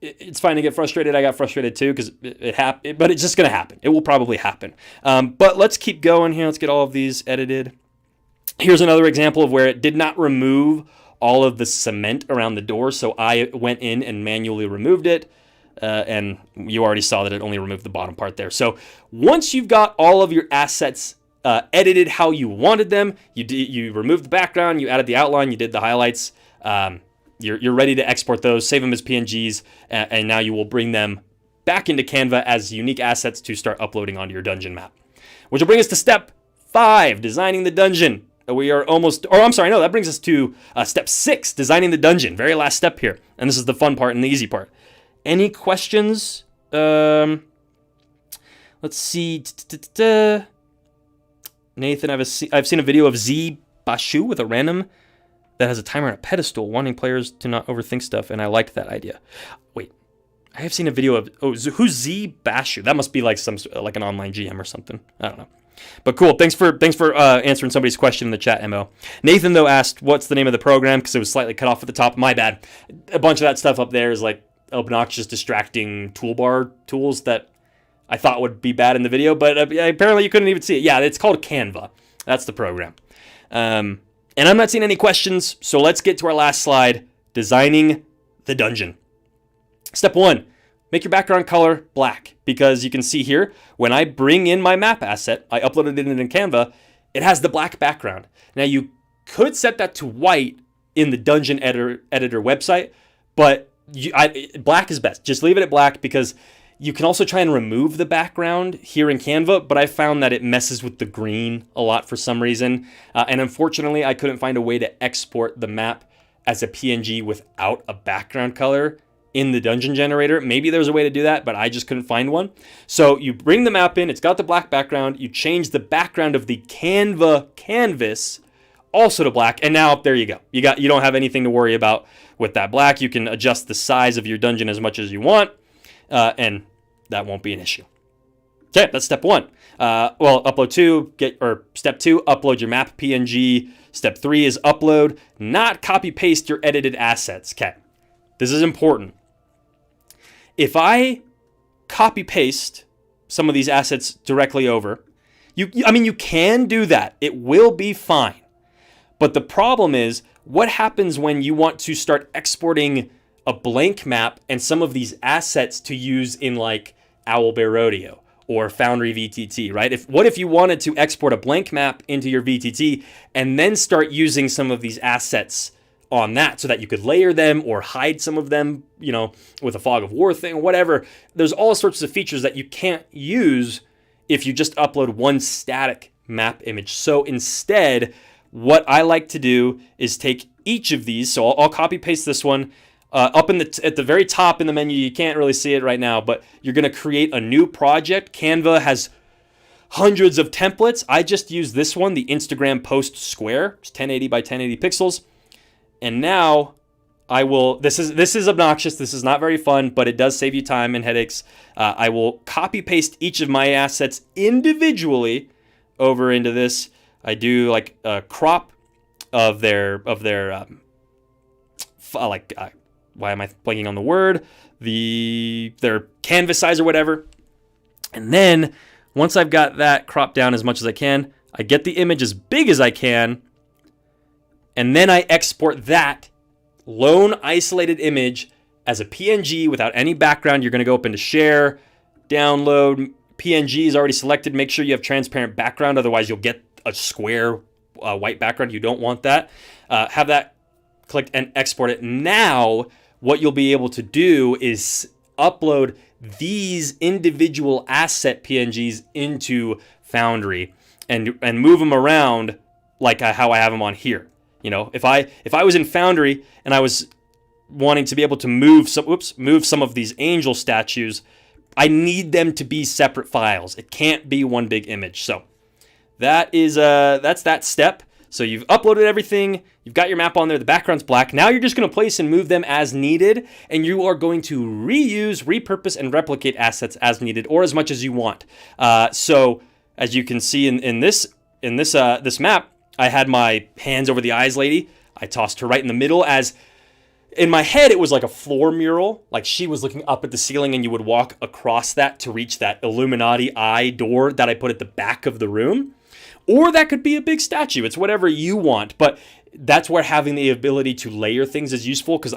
it's fine to get frustrated. I got frustrated too because it happened, but it's just going to happen. It will probably happen. But let's keep going here. Let's get all of these edited. Here's another example of where it did not remove all of the cement around the door, so I went in and manually removed it. And you already saw that it only removed the bottom part there. So once you've got all of your assets edited how you wanted them, you removed the background, you added the outline, you did the highlights, you're ready to export those, save them as PNGs, and now you will bring them back into Canva as unique assets to start uploading onto your dungeon map. Which will bring us to step 5, designing the dungeon. We are almost, that brings us to step 6, designing the dungeon. Very last step here. And this is the fun part and the easy part. Any questions? Let's see. Nathan, I've seen a video of Z Bashu with a random that has a timer on a pedestal, wanting players to not overthink stuff, and I liked that idea. Wait, I have seen a video of who's Z Bashu? That must be an online GM or something. I don't know. But cool. Thanks for answering somebody's question in the chat, Mo. Nathan though asked, "What's the name of the program?" Because it was slightly cut off at the top. My bad. A bunch of that stuff up there is obnoxious, distracting toolbar tools that I thought would be bad in the video, but apparently you couldn't even see it. Yeah, it's called Canva. That's the program. And I'm not seeing any questions, so let's get to our last slide, designing the dungeon. Step 1, make your background color black, because you can see here, when I bring in my map asset, I uploaded it in Canva, it has the black background. Now you could set that to white in the dungeon editor website, but black is best. Just leave it at black, because you can also try and remove the background here in Canva, but I found that it messes with the green a lot for some reason. And unfortunately, I couldn't find a way to export the map as a PNG without a background color in the dungeon generator. Maybe there's a way to do that, but I just couldn't find one. So you bring the map in, it's got the black background, you change the background of the Canva canvas also to black, and now there you go. You don't have anything to worry about with that black. You can adjust the size of your dungeon as much as you want, and that won't be an issue. Okay, that's step one. Upload two, step two, upload your map PNG. Step three is upload, not copy paste your edited assets. Okay, this is important. If I copy paste some of these assets directly over, you can do that. It will be fine. But the problem is, what happens when you want to start exporting a blank map and some of these assets to use in like Owlbear Rodeo or Foundry VTT, right? What if you wanted to export a blank map into your VTT and then start using some of these assets on that so that you could layer them or hide some of them, with a fog of war thing, whatever. There's all sorts of features that you can't use if you just upload one static map image. So instead, what I like to do is take each of these. So I'll copy paste this one up at the very top in the menu. You can't really see it right now, but you're going to create a new project. Canva has hundreds of templates. I just use this one, the Instagram post square. It's 1080 by 1080 pixels. And now I will, this is obnoxious. This is not very fun, but it does save you time and headaches. I will copy paste each of my assets individually over into this. I do like a crop of their why am I blanking on the word? Their canvas size or whatever. And then once I've got that cropped down as much as I can, I get the image as big as I can. And then I export that lone isolated image as a PNG without any background. You're going to go up into share, download. PNG is already selected. Make sure you have transparent background. Otherwise, you'll get a square white background. You don't want that. Have that clicked and export it. Now, what you'll be able to do is upload these individual asset PNGs into Foundry and move them around like how I have them on here. If I was in Foundry and I was wanting to be able to move some of these angel statues, I need them to be separate files. It can't be one big image. So that's that step. So you've uploaded everything, you've got your map on there, the background's black. Now you're just going to place and move them as needed, and you are going to reuse, repurpose, and replicate assets as needed or as much as you want. So as you can see in this map, I had my hands over the eyes lady. I tossed her right in the middle as in my head, it was like a floor mural. Like she was looking up at the ceiling and you would walk across that to reach that Illuminati eye door that I put at the back of the room. Or that could be a big statue. It's whatever you want. But that's where having the ability to layer things is useful. Because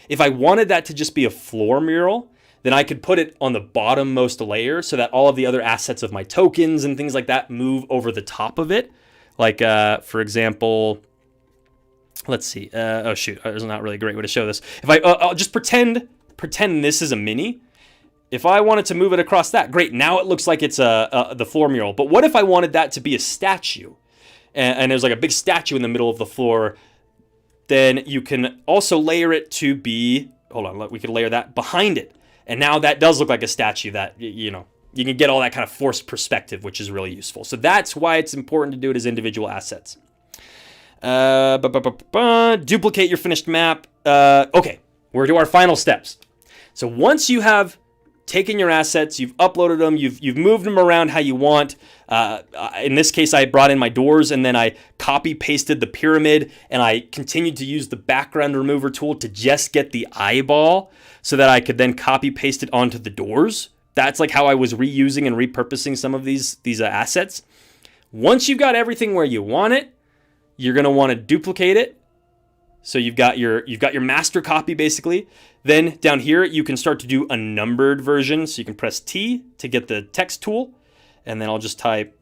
if I wanted that to just be a floor mural, then I could put it on the bottommost layer so that all of the other assets of my tokens and things like that move over the top of it. Like, for example, let's see. There's not really a great way to show this. If I'll just pretend this is a mini. If I wanted to move it across that, great. Now it looks like it's the floor mural. But what if I wanted that to be a statue? And there's like a big statue in the middle of the floor. Then you can also layer it to be, we could layer that behind it. And now that does look like a statue that, you can get all that kind of forced perspective, which is really useful. So that's why it's important to do it as individual assets. Duplicate your finished map. Okay, we're to our final steps. So once you have taken your assets, you've uploaded them, you've moved them around how you want. In this case, I brought in my doors and then I copy pasted the pyramid and I continued to use the background remover tool to just get the eyeball so that I could then copy paste it onto the doors. That's like how I was reusing and repurposing some of these assets. Once you've got everything where you want it, you're going to want to duplicate it. So you've got your master copy basically. Then down here, you can start to do a numbered version. So you can press T to get the text tool. And then I'll just type,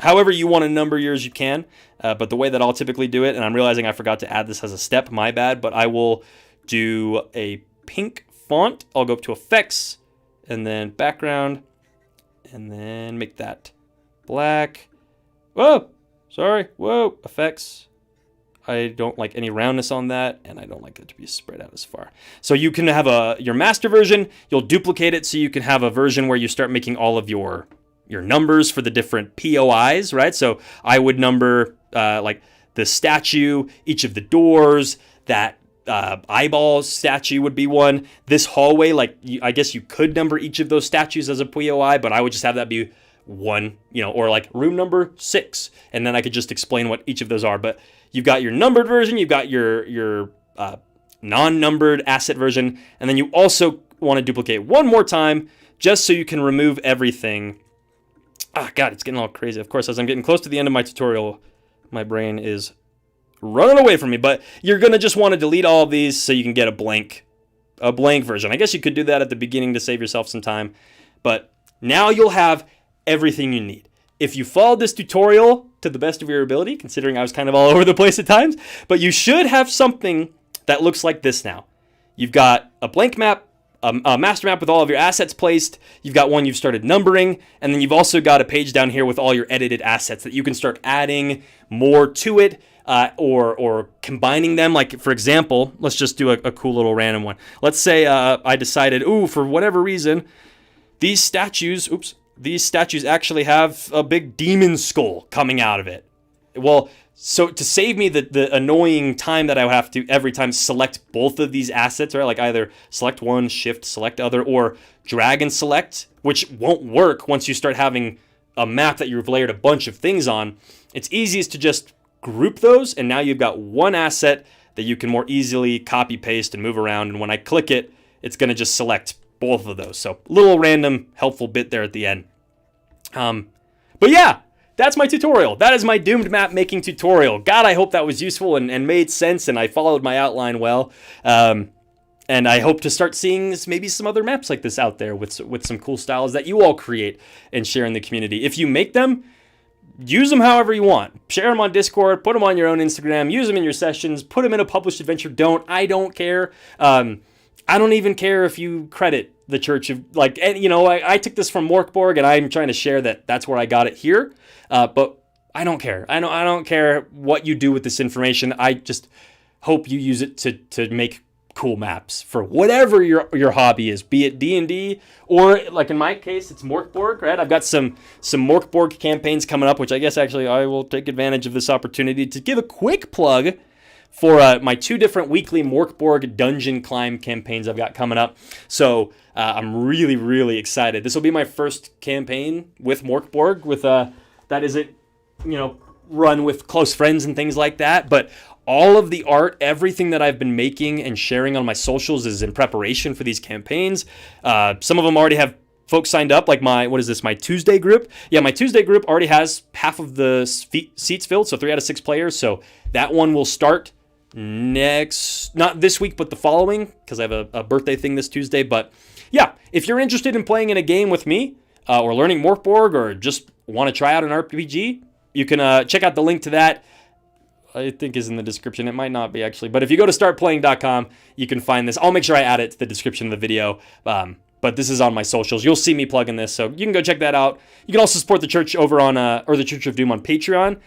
however you want to number yours, you can. But the way that I'll typically do it, and I'm realizing I forgot to add this as a step, my bad, but I will do a pink font. I'll go up to effects and then background and then make that black. Whoa, sorry. Whoa, effects. I don't like any roundness on that, and I don't like it to be spread out as far. So you can have your master version. You'll duplicate it so you can have a version where you start making all of your numbers for the different POIs, right? So I would number like the statue, each of the doors, that eyeball statue would be one. This hallway, like I guess you could number each of those statues as a POI, but I would just have that be one, or like room number 6, and then I could just explain what each of those are. But you've got your numbered version, you've got your non-numbered asset version, and then you also want to duplicate one more time just so you can remove everything. God, it's getting all crazy. Of course, as I'm getting close to the end of my tutorial, my brain is running away from me. But you're going to just want to delete all of these so you can get a blank version. I guess you could do that at the beginning to save yourself some time. But now you'll have everything you need. If you followed this tutorial to the best of your ability, considering I was kind of all over the place at times, but you should have something that looks like this now. You've got a blank map, a master map with all of your assets placed. You've got one you've started numbering, and then you've also got a page down here with all your edited assets that you can start adding more to it, or combining them. Like, for example, let's just do a cool little random one. Let's say I decided, for whatever reason, these statues actually have a big demon skull coming out of it. Well, so to save me the annoying time that I would have to every time select both of these assets, right? Like either select one, shift, select other, or drag and select, which won't work once you start having a map that you've layered a bunch of things on. It's easiest to just group those, and now you've got one asset that you can more easily copy, paste, and move around. And when I click it, it's going to just select both of those. So little random helpful bit there at the end. But yeah, that's my tutorial. That is my doomed map making tutorial. God, I hope that was useful and made sense, and I followed my outline well. And I hope to start seeing maybe some other maps like this out there with some cool styles that you all create and share in the community. If you make them, use them however you want. Share them on Discord, put them on your own Instagram, use them in your sessions, put them in a published adventure. I don't care. I don't even care if you credit the Church of, like, and I took this from Morkborg, and I'm trying to share that's where I got it here. But I don't care. I don't care what you do with this information. I just hope you use it to make cool maps for whatever your hobby is, be it D&D or, like in my case, it's Morkborg, right? I've got some Morkborg campaigns coming up, which I guess actually I will take advantage of this opportunity to give a quick plug for my 2 different weekly Morkborg dungeon climb campaigns I've got coming up. So I'm really, really excited. This will be my first campaign with Morkborg, with that isn't, run with close friends and things like that. But all of the art, everything that I've been making and sharing on my socials is in preparation for these campaigns. Some of them already have folks signed up, like my Tuesday group. Yeah, my Tuesday group already has half of the seats filled, so 3 out of 6 players. So that one will start not this week, but the following, because I have a birthday thing this Tuesday. But yeah, if you're interested in playing in a game with me, or learning Morkborg, or just want to try out an RPG, you can check out the link to that. I think is in the description. It might not be actually, but if you go to startplaying.com, you can find this. I'll make sure I add it to the description of the video. But this is on my socials. You'll see me plugging this, so you can go check that out. You can also support the church over on, or the Church of Doom on Patreon.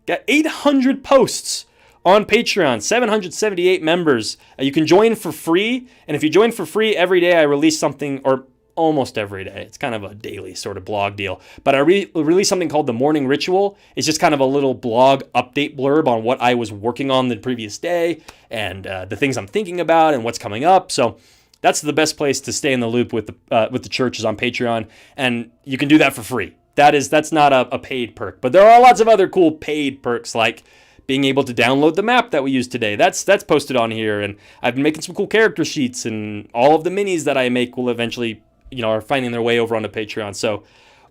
Got 800 posts on Patreon, 778 members. You can join for free, and if you join for free, every day I release something, or almost every day. It's kind of a daily sort of blog deal. But I release something called the Morning Ritual. It's just kind of a little blog update blurb on what I was working on the previous day, and the things I'm thinking about and what's coming up. So that's the best place to stay in the loop with the church is on Patreon, and you can do that for free. That's not a paid perk, but there are lots of other cool paid perks, like being able to download the map that we used today. That's posted on here, and I've been making some cool character sheets, and all of the minis that I make will eventually, are finding their way over onto Patreon. So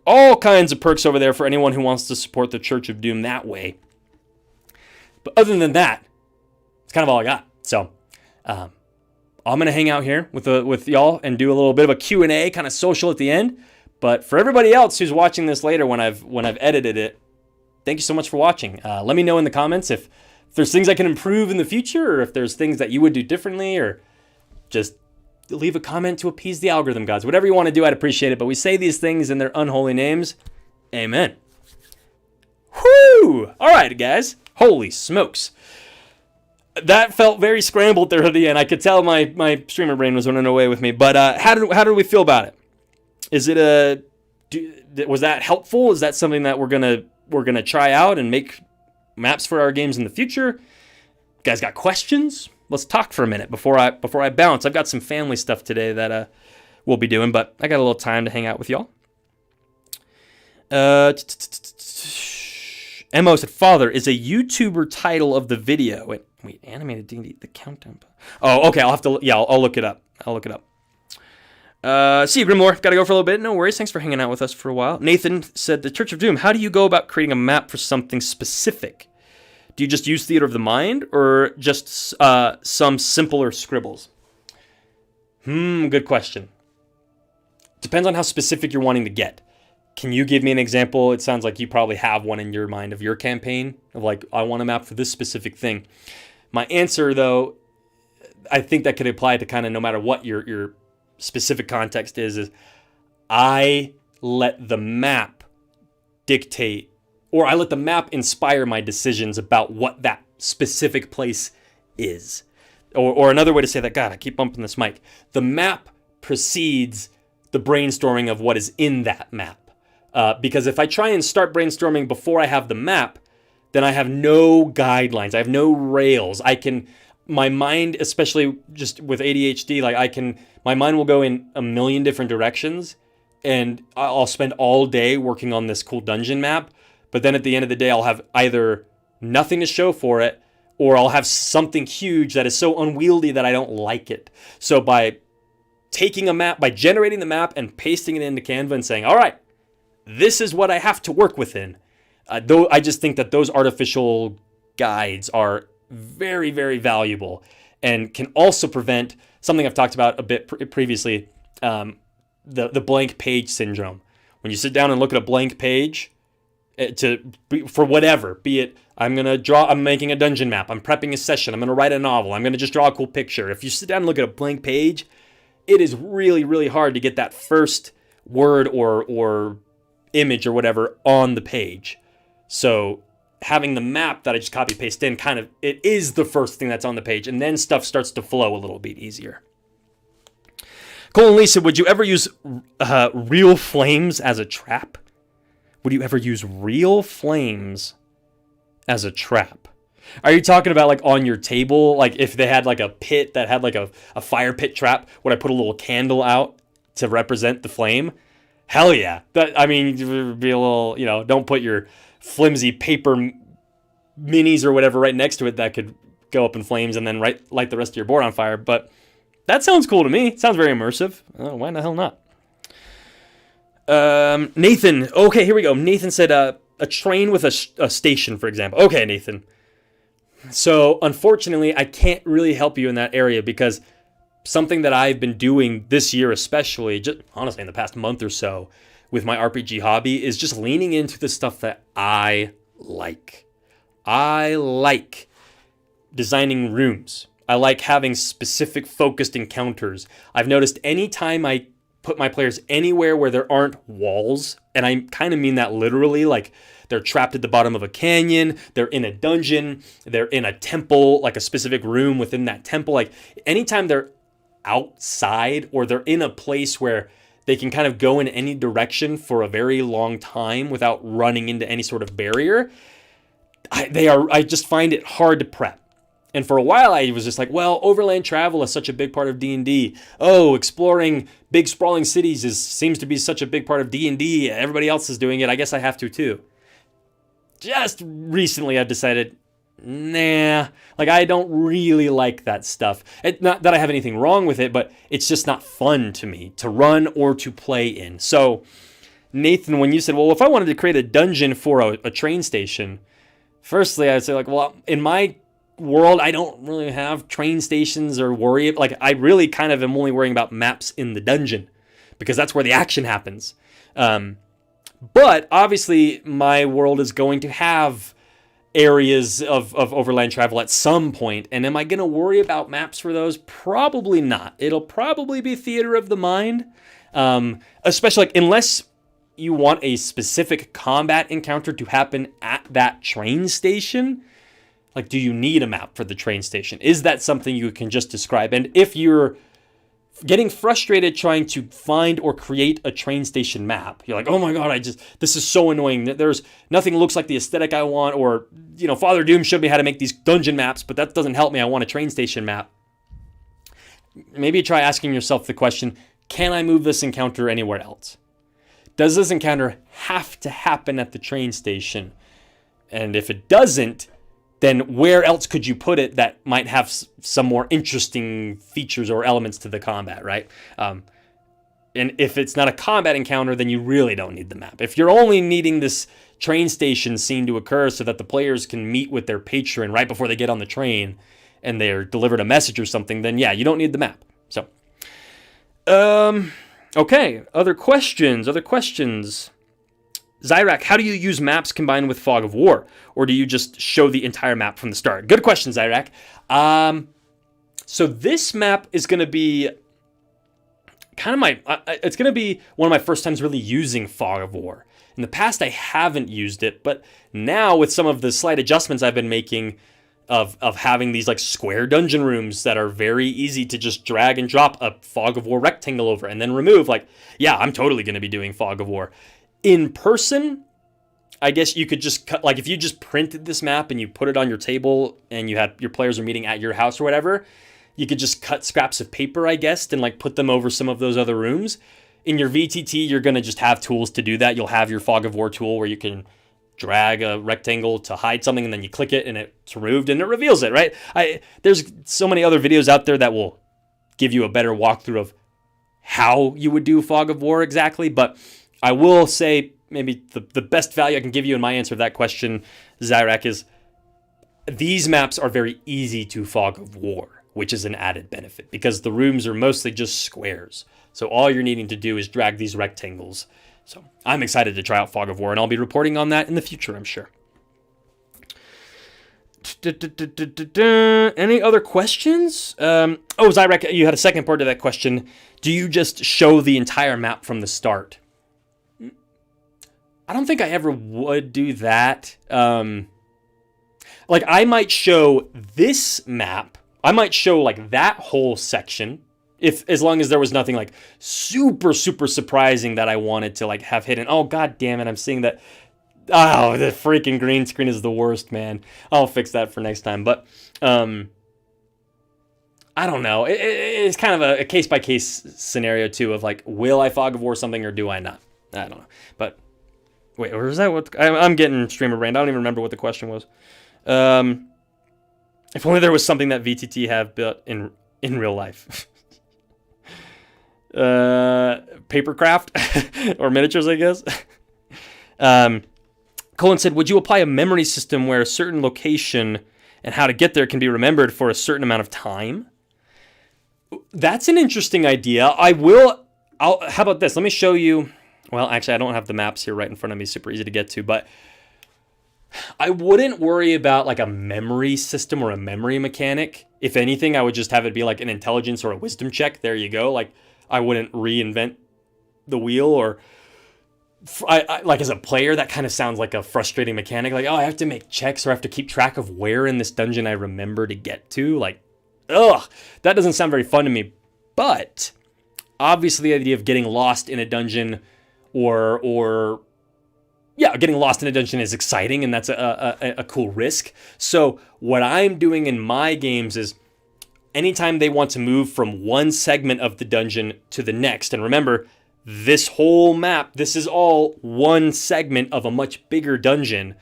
all kinds of perks over there for anyone who wants to support the Church of Doom that way. But other than that, it's kind of all I got. So I'm going to hang out here with y'all and do a little bit of a Q&A, kind of social at the end. But for everybody else who's watching this later when I've edited it, thank you so much for watching. Let me know in the comments if there's things I can improve in the future, or if there's things that you would do differently, or just leave a comment to appease the algorithm gods. Whatever you want to do, I'd appreciate it. But we say these things in their unholy names. Amen. Whoo! All right, guys. Holy smokes. That felt very scrambled there at the end. I could tell my streamer brain was running away with me. But how did we feel about it? Is it was that helpful? Is that something that we're gonna try out and make maps for our games in the future? You guys got questions? Let's talk for a minute before I bounce. I've got some family stuff today that we'll be doing, but I got a little time to hang out with y'all. Mo said, "Father, is a YouTuber title of the video." Wait, animated D&D, the countdown. Oh, okay. I'll look it up. See you, Grimoire. Gotta go for a little bit. No worries. Thanks for hanging out with us for a while. Nathan said, "The Church of Doom. How do you go about creating a map for something specific? Do you just use theater of the mind, or just some simpler scribbles?" Good question. Depends on how specific you're wanting to get. Can you give me an example? It sounds like you probably have one in your mind of your campaign of like, I want a map for this specific thing. My answer, though, I think that could apply to kind of no matter what your specific context is I let the map dictate, or I let the map inspire my decisions about what that specific place is. Or another way to say that, God, I keep bumping this mic. The map precedes the brainstorming of what is in that map. Because if I try and start brainstorming before I have the map, then I have no guidelines. I have no rails. My mind, especially just with ADHD, my mind will go in a million different directions, and I'll spend all day working on this cool dungeon map. But then at the end of the day, I'll have either nothing to show for it, or I'll have something huge that is so unwieldy that I don't like it. So by taking a map, by generating the map and pasting it into Canva and saying, all right, this is what I have to work within. Though I just think that those artificial guides are very, very valuable and can also prevent something I've talked about a bit previously, the blank page syndrome. When you sit down and look at a blank page for whatever, be it I'm making a dungeon map, I'm prepping a session, I'm going to write a novel, I'm going to just draw a cool picture. If you sit down and look at a blank page, it is really, really hard to get that first word or image or whatever on the page. So having the map that I just copy paste in, it is the first thing that's on the page, and then stuff starts to flow a little bit easier. Cole and Lisa, would you ever use real flames as a trap? Would you ever use real flames as a trap? Are you talking about like on your table? Like if they had like a pit that had like a fire pit trap, would I put a little candle out to represent the flame? Hell yeah. It would be a little, don't put your flimsy paper minis or whatever right next to it that could go up in flames and then light the rest of your board on fire. But that sounds cool to me. It sounds very immersive. Why the hell not? Nathan. Okay, here we go. Nathan said a train with a station, for example. Okay, Nathan. So unfortunately, I can't really help you in that area because something that I've been doing this year, especially, just honestly in the past month or so, with my RPG hobby, is just leaning into the stuff that I like. I like designing rooms. I like having specific focused encounters. I've noticed anytime I put my players anywhere where there aren't walls, and I kind of mean that literally, like they're trapped at the bottom of a canyon, they're in a dungeon, they're in a temple, like a specific room within that temple. Like anytime they're outside or they're in a place where they can kind of go in any direction for a very long time without running into any sort of barrier, I just find it hard to prep. And for a while, I was just like, well, overland travel is such a big part of D&D. Oh, exploring big sprawling cities seems to be such a big part of D&D. Everybody else is doing it. I guess I have to too. Just recently, I've decided, nah, like I don't really like that stuff. Not that I have anything wrong with it, but it's just not fun to me to run or to play in. So, Nathan, when you said, well, if I wanted to create a dungeon for a train station, firstly, I'd say like, well, in my world, I don't really have train stations or worry. Like I really kind of am only worrying about maps in the dungeon because that's where the action happens. But obviously my world is going to have areas of overland travel at some point. And am I going to worry about maps for those? Probably not. It'll probably be theater of the mind. Especially like, unless you want a specific combat encounter to happen at that train station. Like, do you need a map for the train station? Is that something you can just describe? And if you're getting frustrated trying to find or create a train station map, you're like, oh my god, this is so annoying. There's nothing looks like the aesthetic I want, or, Father Doom showed me how to make these dungeon maps, but that doesn't help me. I want a train station map. Maybe try asking yourself the question, can I move this encounter anywhere else? Does this encounter have to happen at the train station? And if it doesn't, then where else could you put it that might have some more interesting features or elements to the combat, right? And if it's not a combat encounter, then you really don't need the map. If you're only needing this train station scene to occur so that the players can meet with their patron right before they get on the train and they're delivered a message or something, then yeah, you don't need the map. So, okay, other questions. Zyrak, how do you use maps combined with Fog of War? Or do you just show the entire map from the start? Good question, Zyrak. So this map is going to be it's going to be one of my first times really using Fog of War. In the past, I haven't used it, but now with some of the slight adjustments I've been making of having these like square dungeon rooms that are very easy to just drag and drop a Fog of War rectangle over and then remove, like, yeah, I'm totally going to be doing Fog of War. In person, I guess you could just cut, like if you just printed this map and you put it on your table and you had your players are meeting at your house or whatever, you could just cut scraps of paper, I guess, and like put them over some of those other rooms. In your VTT, you're going to just have tools to do that. You'll have your Fog of War tool where you can drag a rectangle to hide something and then you click it and it's removed and it reveals it, right? There's so many other videos out there that will give you a better walkthrough of how you would do Fog of War exactly, but I will say maybe the best value I can give you in my answer to that question, Zyrak, is these maps are very easy to Fog of War, which is an added benefit because the rooms are mostly just squares. So all you're needing to do is drag these rectangles. So I'm excited to try out Fog of War, and I'll be reporting on that in the future, I'm sure. Any other questions? Zyrak, you had a second part to that question. Do you just show the entire map from the start? I don't think I ever would do that. Like, I might show this map. I might show, like, that whole section. As long as there was nothing, like, super, super surprising that I wanted to, like, have hidden. Oh, god damn it, I'm seeing that. Oh, the freaking green screen is the worst, man. I'll fix that for next time. But, I don't know. It's kind of a case-by-case scenario, too, of, like, will I Fog of War something or do I not? I don't know. But... wait, or is that what... I'm getting streamer brain. I don't even remember what the question was. If only there was something that VTT have built in real life. Papercraft? Or miniatures, I guess. Colin said, would you apply a memory system where a certain location and how to get there can be remembered for a certain amount of time? That's an interesting idea. How about this? Let me show you... well, actually, I don't have the maps here right in front of me. Super easy to get to, but I wouldn't worry about like a memory system or a memory mechanic. If anything, I would just have it be like an intelligence or a wisdom check. There you go. Like, I wouldn't reinvent the wheel, or I like as a player, that kind of sounds like a frustrating mechanic. Like, oh, I have to make checks or I have to keep track of where in this dungeon I remember to get to. Like, ugh, that doesn't sound very fun to me. But obviously the idea of getting lost in a dungeon getting lost in a dungeon is exciting, and that's a cool risk. So what I'm doing in my games is anytime they want to move from one segment of the dungeon to the next, and remember, this whole map, this is all one segment of a much bigger dungeon,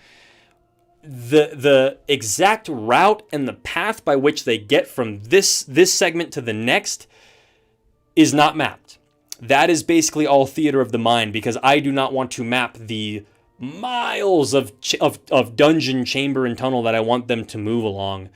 the exact route and the path by which they get from this segment to the next is not mapped. That is basically all theater of the mind, because I do not want to map the miles of dungeon, chamber, and tunnel that I want them to move along.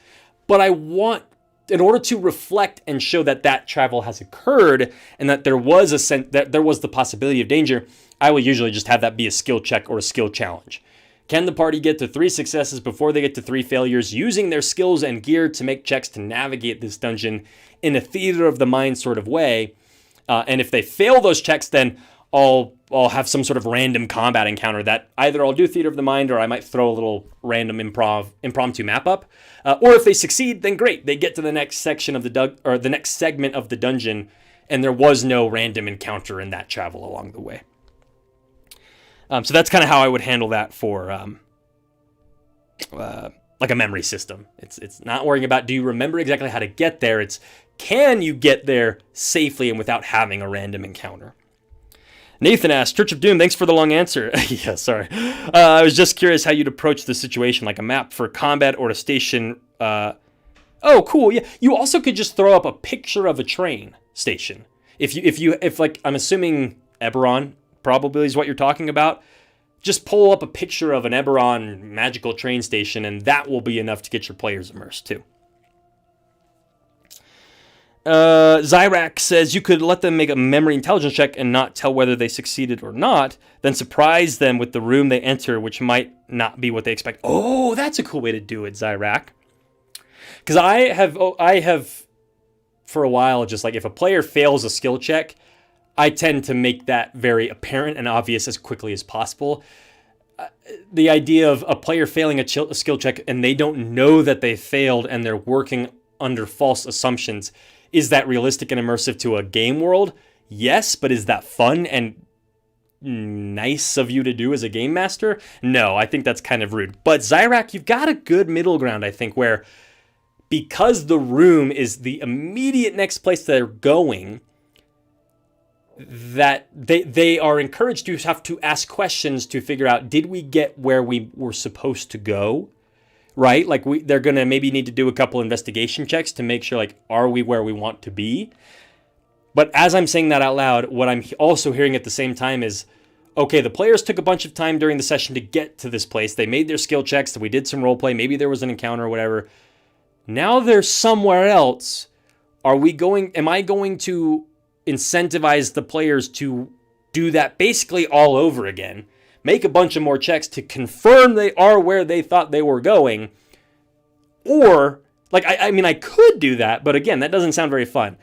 But I want, in order to reflect and show that travel has occurred and that there was the possibility of danger, I will usually just have that be a skill check or a skill challenge. Can the party get to 3 successes before they get to 3 failures, using their skills and gear to make checks to navigate this dungeon in a theater of the mind sort of way? And if they fail those checks, then I'll have some sort of random combat encounter that either I'll do theater of the mind or I might throw a little random impromptu map up. Or if they succeed, then great. They get to the next section of the next segment of the dungeon, and there was no random encounter in that travel along the way. So that's kind of how I would handle that for like a memory system. It's not worrying about do you remember exactly how to get there. It's can you get there safely and without having a random encounter. Nathan asked, Church of Doom, thanks for the long answer. Yeah, sorry. I was just curious how you'd approach the situation, like a map for combat or a station. Oh, cool. Yeah, you also could just throw up a picture of a train station. If like I'm assuming Eberron probably is what you're talking about. Just pull up a picture of an Eberron magical train station, and that will be enough to get your players immersed too. Zyrak says you could let them make a memory intelligence check and not tell whether they succeeded or not, then surprise them with the room they enter, which might not be what they expect. Oh, that's a cool way to do it, Zyrak. Because I have for a while, just like if a player fails a skill check, I tend to make that very apparent and obvious as quickly as possible. The idea of a player failing a skill check and they don't know that they failed and they're working under false assumptions, is that realistic and immersive to a game world? Yes, but is that fun and nice of you to do as a game master? No, I think that's kind of rude. But Zyrak, you've got a good middle ground, I think, where because the room is the immediate next place they're going, that they are encouraged to have to ask questions to figure out, did we get where we were supposed to go? Right? Like they're going to maybe need to do a couple investigation checks to make sure, like, are we where we want to be? But as I'm saying that out loud, what I'm also hearing at the same time is, okay, the players took a bunch of time during the session to get to this place. They made their skill checks. We did some role play. Maybe there was an encounter or whatever. Now they're somewhere else. Am I going to incentivize the players to do that basically all over again, make a bunch of more checks to confirm they are where they thought they were going? Or, like, I mean, I could do that, but again, that doesn't sound very fun.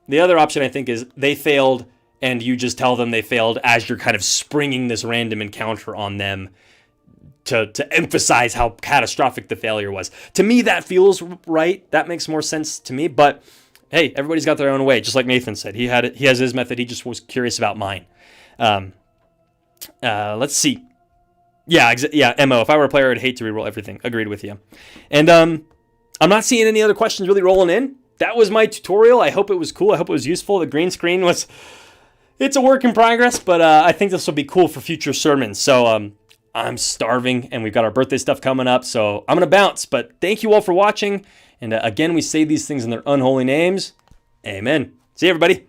The other option, I think, is they failed and you just tell them they failed as you're kind of springing this random encounter on them to emphasize how catastrophic the failure was. To me, that feels right. That makes more sense to me, but hey, everybody's got their own way. Just like Nathan said, he has his method. He just was curious about mine. Let's see. Yeah, Mo. If I were a player, I'd hate to reroll everything. Agreed with you. And I'm not seeing any other questions really rolling in. That was my tutorial. I hope it was cool. I hope it was useful. The green screen it's a work in progress, but I think this will be cool for future sermons. So I'm starving, and we've got our birthday stuff coming up, so I'm going to bounce. But thank you all for watching. And again, we say these things in their unholy names. Amen. See you, everybody.